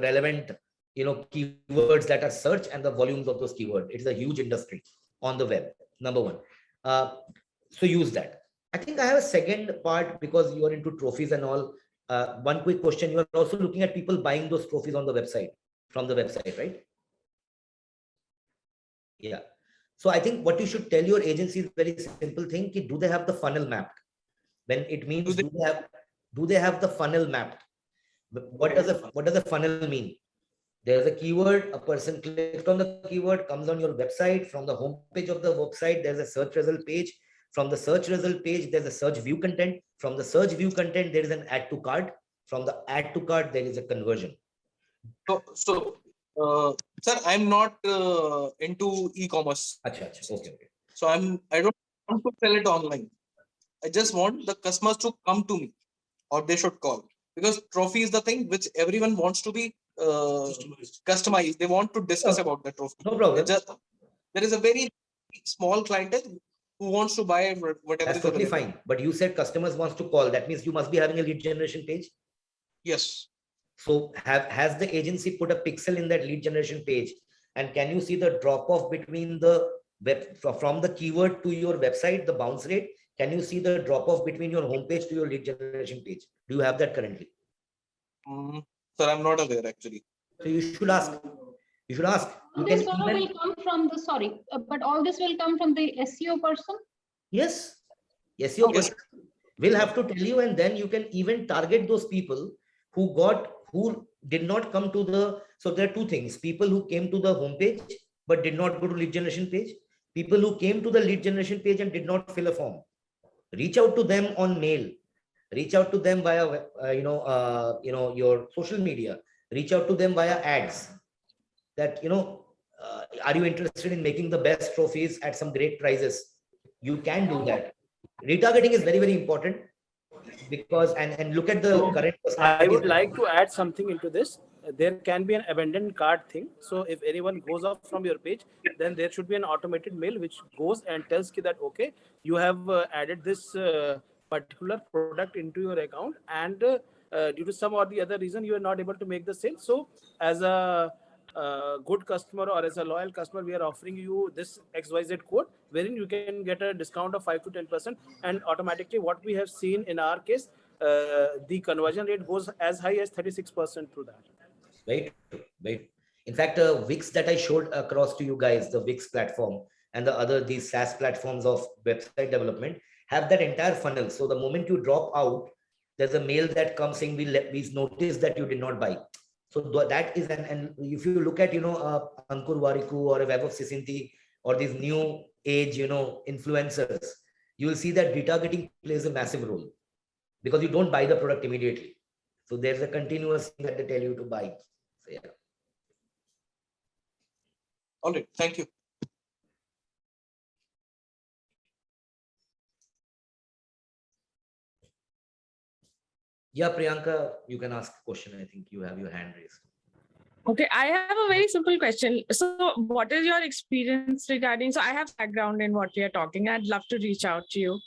relevant keywords that are searched and the volumes of those keywords. It is a huge industry on the web, number one. So use that. I think I have a second part because you are into trophies and all. One quick question: you are also looking at people buying those trophies on the website, from the website, right? Yeah. So I think what you should tell your agency is very simple thing: ki do they have the funnel mapped? When it means do they have the funnel mapped? What does a funnel mean? There's a keyword, a person clicked on the keyword, comes on your website. From the home page of the website, there's a search result page. From the search result page, there's a search view content. From the search view content, there is an add to cart. From the add to cart, there is a conversion. So Sir, I'm not into e-commerce. Acha, acha. Okay, okay. So I don't want to sell it online. I just want the customers to come to me, or they should call, because trophy is the thing which everyone wants to be customized. They want to discuss Oh, about the trophy. no problem. There is a very small clientele who wants to buy whatever That's is totally available. fine. But you said customers wants to call. That means you must be having a lead generation page. Yes. So has the agency put a pixel in that lead generation page? And can you see the drop off between the from the keyword to your website, the bounce rate? Can you see the drop off between your homepage to your lead generation page? Do you have that currently? Sir, I'm not aware actually. So you should ask. You should ask. All this will come from the, sorry, but all this will come from the SEO person? Yes. SEO Yes. person will have to tell you, and then you can even target those people who did not come to the, so there are two things: people who came to the homepage but did not go to lead generation page, people who came to the lead generation page and did not fill a form. Reach out to them on mail, reach out to them via your social media, reach out to them via ads, that are you interested in making the best trophies at some great prices? You can do that. Retargeting is very, very important, because and look at the current. I would like to add something into this. There can be an abandoned cart thing. So if anyone goes off from your page, then there should be an automated mail which goes and tells you that, okay, you have added this particular product into your account, and due to some or the other reason, you are not able to make the sale. So as a good customer or as a loyal customer, we are offering you this XYZ code wherein you can get a discount of 5 to 10%. And automatically what we have seen in our case, the conversion rate goes as high as 36% through that. Right, right. In fact, Wix that I showed across to you guys, the Wix platform and these SaaS platforms of website development have that entire funnel. So the moment you drop out, there's a mail that comes saying we noticed that you did not buy. So that is and if you look at Ankur Warikoo or a Web of Sisinti or these new age influencers, you will see that retargeting plays a massive role, because you don't buy the product immediately. So there's a continuous thing that they tell you to buy. So, yeah. All right. Thank you. Yeah, Priyanka, you can ask a question. I think you have your hand raised. Okay, I have a very simple question. So what is your experience regarding, so I have background in what we are talking. I'd love to reach out to you.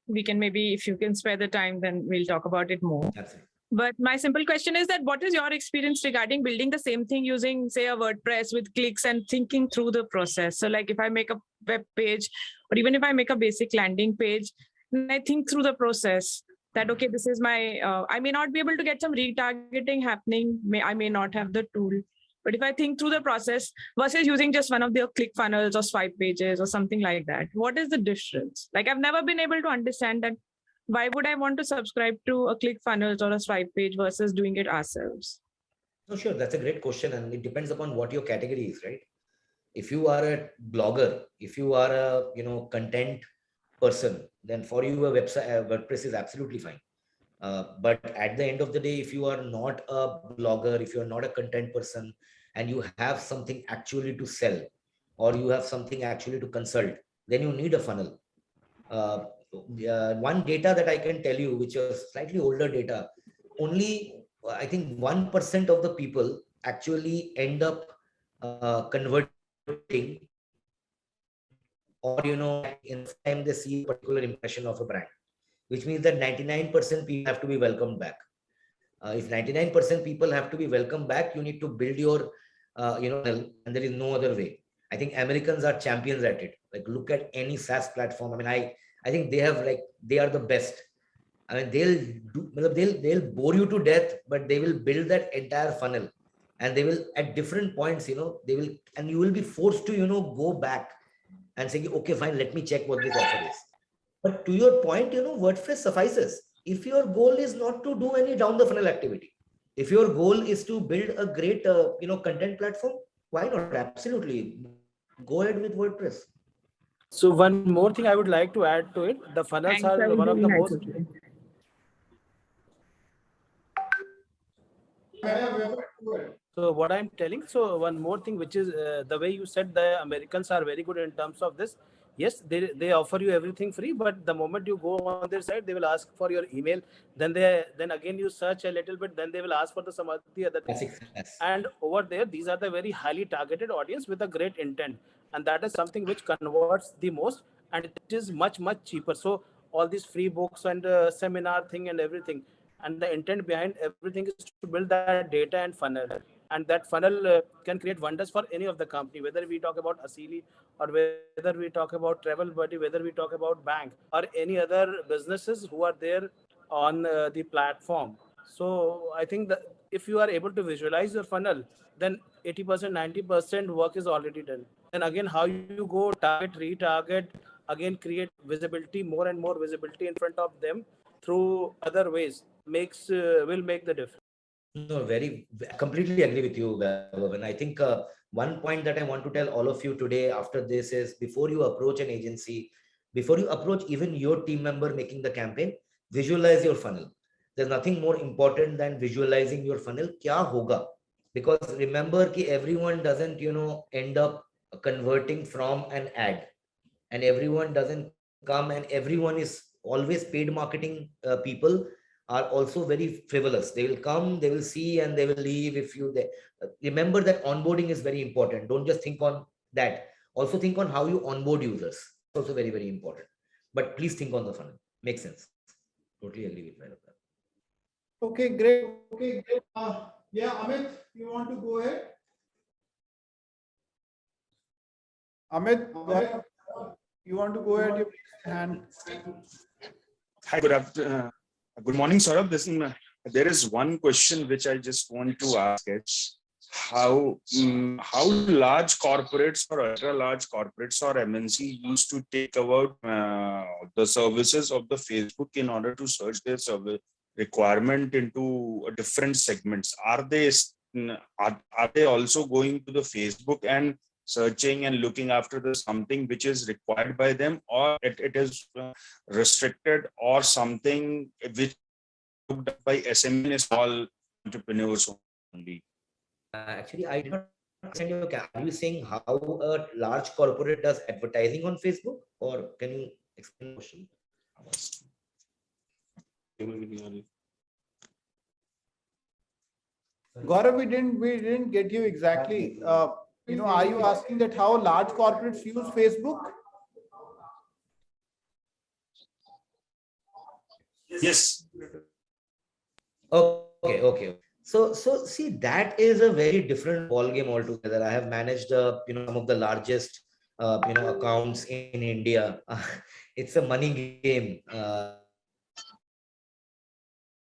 We can maybe, if you can spare the time, then we'll talk about it more. That's it. But my simple question is that what is your experience regarding building the same thing using, say, a WordPress with clicks and thinking through the process? So like if I make a web page, or even if I make a basic landing page, and I think through the process that, okay, this is my, I may not be able to get some retargeting happening. I may not have the tool. But if I think through the process versus using just one of their ClickFunnels or swipe pages or something like that, what is the difference? Like I've never been able to understand that. Why would I want to subscribe to a ClickFunnels or a swipe page versus doing it ourselves? No, sure. That's a great question. And it depends upon what your category is, right? If you are a blogger, if you are a, content person, then for you, a website, WordPress is absolutely fine. But at the end of the day, if you are not a blogger, if you're not a content person, and you have something actually to sell, or you have something actually to consult, then you need a funnel. One data that I can tell you, which is slightly older data, only I think 1% of the people actually end up converting, or in the time they see a particular impression of a brand, which means that 99% people have to be welcomed back. If 99% people have to be welcomed back, you need to build your and there is no other way. I think Americans are champions at it. Like look at any SaaS platform. I mean, I think they are the best. I mean, they'll bore you to death, but they will build that entire funnel, and they will at different points, and you will be forced to, go back and say, okay, fine, let me check what this offer is. But to your point, WordPress suffices. If your goal is not to do any down the funnel activity, if your goal is to build a great, content platform, why not? Absolutely. Go ahead with WordPress. So one more thing I would like to add to it, the funnels are one of the most. So what I'm telling, so one more thing, which is the way you said the Americans are very good in terms of this. Yes, they offer you everything free, but the moment you go on their site, they will ask for your email. Then again you search a little bit, then they will ask for some of the other things. Yes. And over there, these are the very highly targeted audience with a great intent, and that is something which converts the most, and it is much cheaper. So all these free books and seminar thing and everything, and the intent behind everything is to build that data and funnel, and that funnel can create wonders for any of the company, whether we talk about Asili or whether we talk about Travel Buddy, whether we talk about bank or any other businesses who are there on the platform. So I think that if you are able to visualize your funnel, then 80%, 90% work is already done. And again, how you go target, retarget, again create visibility, more and more visibility in front of them through other ways will make the difference. No, completely agree with you, Vaibhav. And I think one point that I want to tell all of you today after this is, before you approach an agency, before you approach even your team member making the campaign, visualize your funnel. There's nothing more important than visualizing your funnel. Kya hoga? Because remember ki everyone doesn't, end up converting from an ad, and everyone doesn't come, and everyone is always paid marketing people are also very frivolous. They will come, they will see, and they will leave. Remember that onboarding is very important. Don't just think on that. Also think on how you onboard users. Also very important. But please think on the funnel. Makes sense. Totally agree with Vaibhav. Okay, great. Yeah, Amit, you want to go ahead? Amit, you want to go ahead? You raise your hand. Hi, good morning, Saurabh. There is one question which I just want to ask. How large corporates or ultra large corporates or MNC used to take about the services of the Facebook in order to search their service requirement into different segments? Are they also going to the Facebook and searching and looking after something which is required by them, or it is restricted, or something which looked up by SME and small entrepreneurs only? Actually, I did not understand your. Are you saying how a large corporate does advertising on Facebook, or can you explain the question? Gaurav, we didn't get you exactly. Are you asking that how large corporates use Facebook? Yes. Okay. So see, that is a very different ball game altogether. I have managed, some of the largest, accounts in India. It's a money game.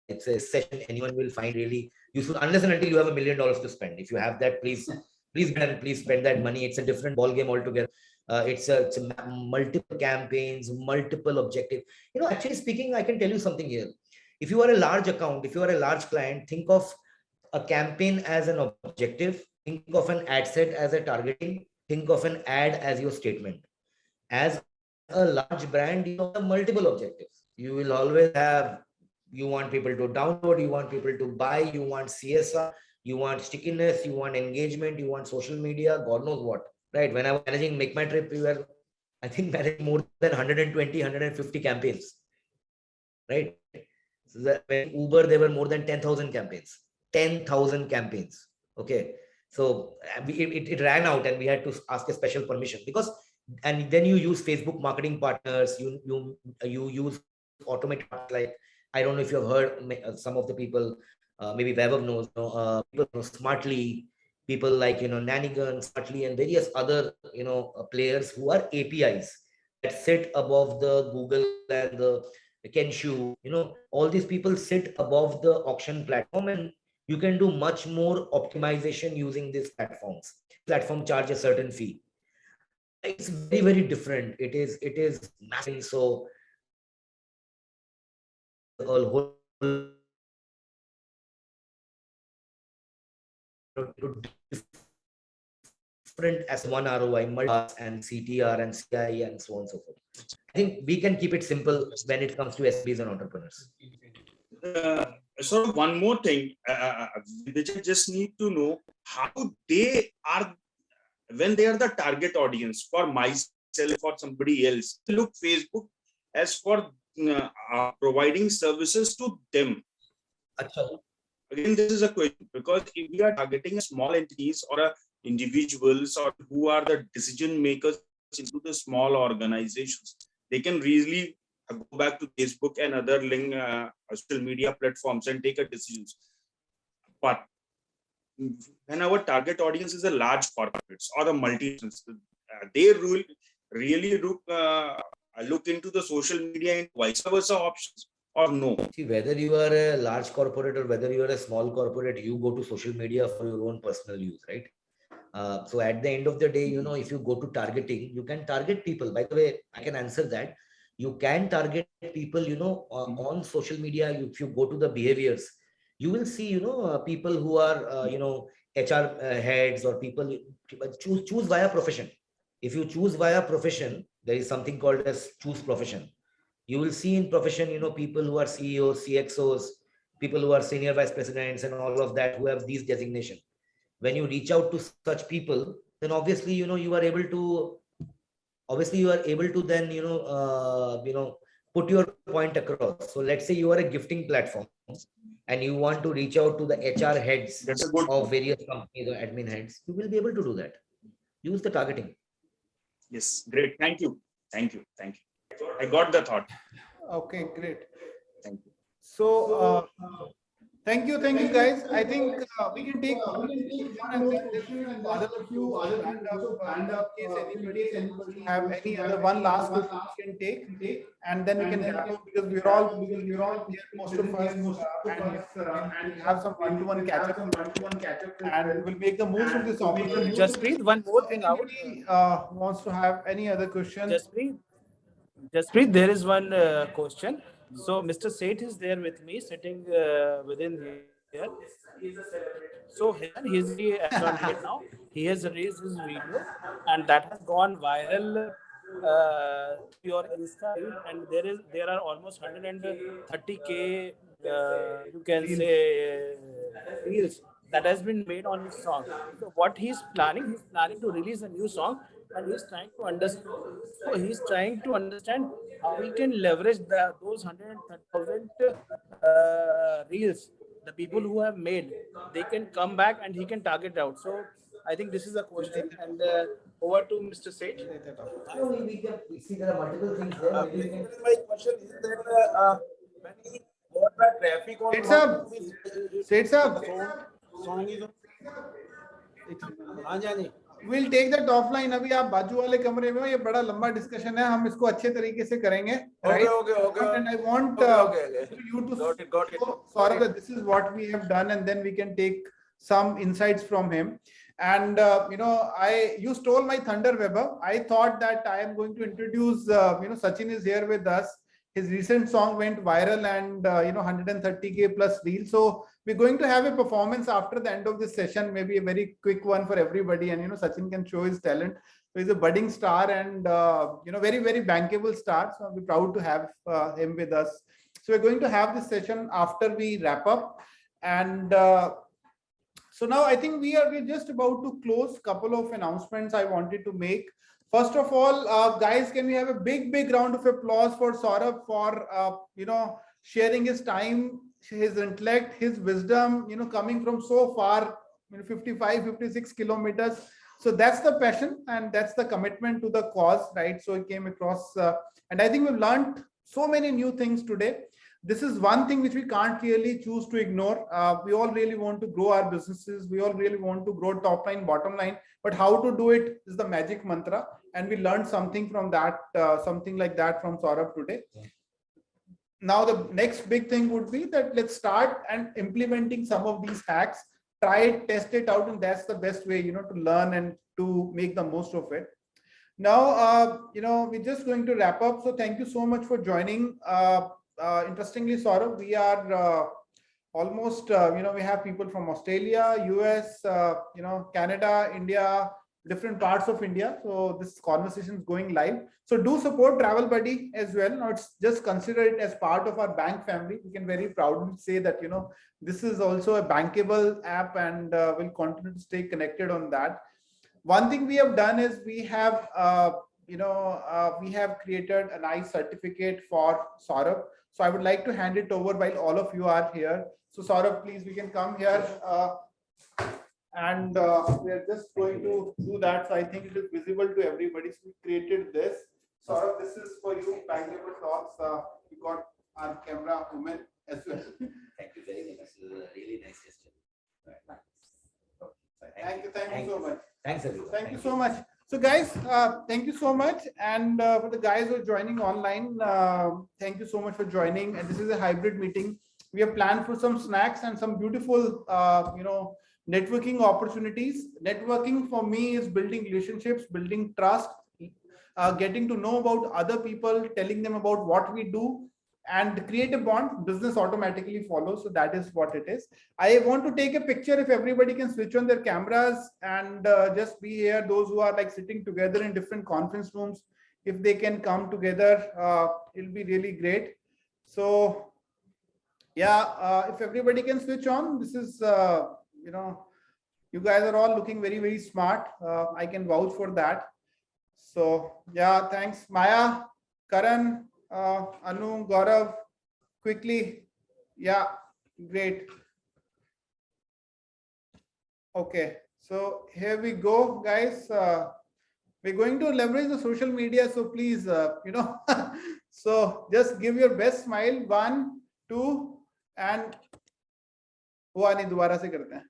It's a session anyone will find really useful, unless and until you have $1 million to spend. If you have that, please spend that money. It's a different ball game altogether. It's a multiple campaigns, multiple objectives. Actually speaking, I can tell you something here. If you are a large account, if you are a large client, think of a campaign as an objective, think of an ad set as a targeting, think of an ad as your statement. As a large brand, you have multiple objectives. You will always have, you want people to download, you want people to buy, you want CSR, you want stickiness, you want engagement, you want social media, God knows what, right? When I was managing Make My Trip, we were, I think, managing more than 120, 150 campaigns, right? So when Uber, there were more than 10,000 campaigns. 10,000 campaigns. Okay. So it ran out, and we had to ask a special permission, because, and then you use Facebook marketing partners, you use automated, like, I don't know if you have heard, some of the people, maybe Vaibhav knows, people know Smartly, people like, Nanigan, Smartly, and various other, players who are APIs that sit above the Google and the Kenshu, all these people sit above the auction platform, and you can do much more optimization using these platforms. Platform charge a certain fee. It's very different. It is massive. So a whole different as one ROI, and CTR and CI and so on and so forth. I think we can keep it simple when it comes to SMBs and entrepreneurs. So one more thing, which I just need to know how they are when they are the target audience for myself or somebody else. Look, Facebook as for providing services to them. Achha. Again, this is a question because if we are targeting small entities or individuals or who are the decision makers into the small organizations, they can really go back to Facebook and other link social media platforms and take a decision. But when our target audience is a large corporates or a multinationals, they really look into the social media and vice versa options or no? See, whether you are a large corporate or whether you are a small corporate, you go to social media for your own personal use, right? So at the end of the day, you know, if you go to targeting, you can target people. By the way, I can answer that. You can target people, you know, on social media. If you go to the behaviors, you will see, you know, people who are, you know, HR heads or people choose via profession. If you choose via profession, there is something called as choose profession. You will see in profession, you know, people who are CEOs, CXOs, people who are senior vice presidents and all of that who have these designations. When you reach out to such people, then obviously, you know, you are able to then, put your point across. So let's say you are a gifting platform and you want to reach out to the HR heads of various companies or admin heads, you will be able to do that. Use the targeting. Yes, great. Thank you. Thank you. Thank you. I got the thought. Okay, great. Thank you. So, thank you guys. I think we can take one question and then there's other few stand up in case anybody have any other one last question we can take, and then we can wrap up because we're all here, most of us, and we have some one-to-one catch up, and we'll make the most of this opportunity. Jaspreet, one more thing out. Anybody wants to have any other question? Jaspreet, there is one question. So Mr. Seth is there with me, sitting within here. So he's right now. He has raised his video, and that has gone viral to your Insta, and there are almost 130K. You can say reels that has been made on his song. So what he's planning to release a new song, and he's trying to understand. So he's trying to understand how he can leverage those 130,000 reels. The people who have made, they can come back and he can target out. So I think this is a question, and over to Mr. Seth. We see there are multiple things there. My question is that when he got the traffic on Seth sir, song is we'll take that offline. अभी आप बाजू वाले कमरे में हो, ये बड़ा लंबा डिस्कशन है, हम इसको अच्छे तरीके से करेंगे. Okay. And I want you to got it. Saurabh, this is what we have done, and then we can take some insights from him. And you stole my thunder, Weber. I thought that I am going to introduce. Sachin is here with us. His recent song went viral, and 130K plus reels. So we're going to have a performance after the end of this session, maybe a very quick one for everybody. And Sachin can show his talent. So he's a budding star and very, very bankable star. So I'll be proud to have him with us. So we're going to have this session after we wrap up. And so now I think we're just about to close. Couple of announcements I wanted to make. First of all, guys, can we have a big round of applause for Saurabh for sharing his time, his intellect, his wisdom, coming from so far, 55, 56 kilometers. So that's the passion and that's the commitment to the cause, right? So it came across, and I think we've learned so many new things today. This is one thing which we can't really choose to ignore. We all really want to grow our businesses. We all really want to grow top line, bottom line, but how to do it is the magic mantra. And we learned something from that, something like that from Saurabh today. Yeah. Now, the next big thing would be that let's start and implementing some of these hacks, try it, test it out. And that's the best way, to learn and to make the most of it. Now, we're just going to wrap up. So thank you so much for joining. Interestingly, Saurabh, we are almost, we have people from Australia, US, Canada, India, different parts of India. So this conversation is going live. So do support Travel Buddy as well. Not just consider it as part of our bank family. We can very proudly say that, this is also a bankable app, and we'll continue to stay connected on that. One thing we have done is we have created a nice certificate for Saurabh. So I would like to hand it over while all of you are here. So Saurabh, please, we can come here. And we are just going to do that. So I think it is visible to everybody. So we created this. Saurabh, this is for you. Bankable Talks. We got our camera woman as well. Thank you very much. This is a really nice gesture. Thank you so much. Thanks, everyone. Thank you so much. So guys, thank you so much. And for the guys who are joining online, thank you so much for joining. And this is a hybrid meeting. We have planned for some snacks and some beautiful, networking opportunities. Networking for me is building relationships, building trust, getting to know about other people, telling them about what we do, and create a bond. Business automatically follows. So that is what it is. I want to take a picture. If everybody can switch on their cameras and just be here, those who are like sitting together in different conference rooms, if they can come together, it'll be really great. So yeah, if everybody can switch on, this is, you guys are all looking very, very smart. I can vouch for that. So yeah, thanks. Maya, Karan, Anu, Gaurav, quickly. Yeah, great. Okay, so here we go, guys. We're going to leverage the social media. So please, so just give your best smile. 1, 2, and हुआ नहीं, दोबारा से करते हैं.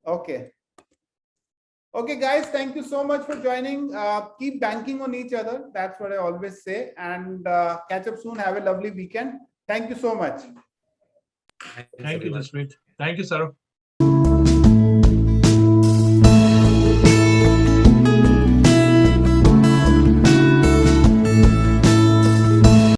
Okay. Okay, guys, thank you so much for joining. Keep banking on each other. That's what I always say. And catch up soon. Have a lovely weekend. Thank you so much. Thank you, Jaspreet. Thank you, Saurabh.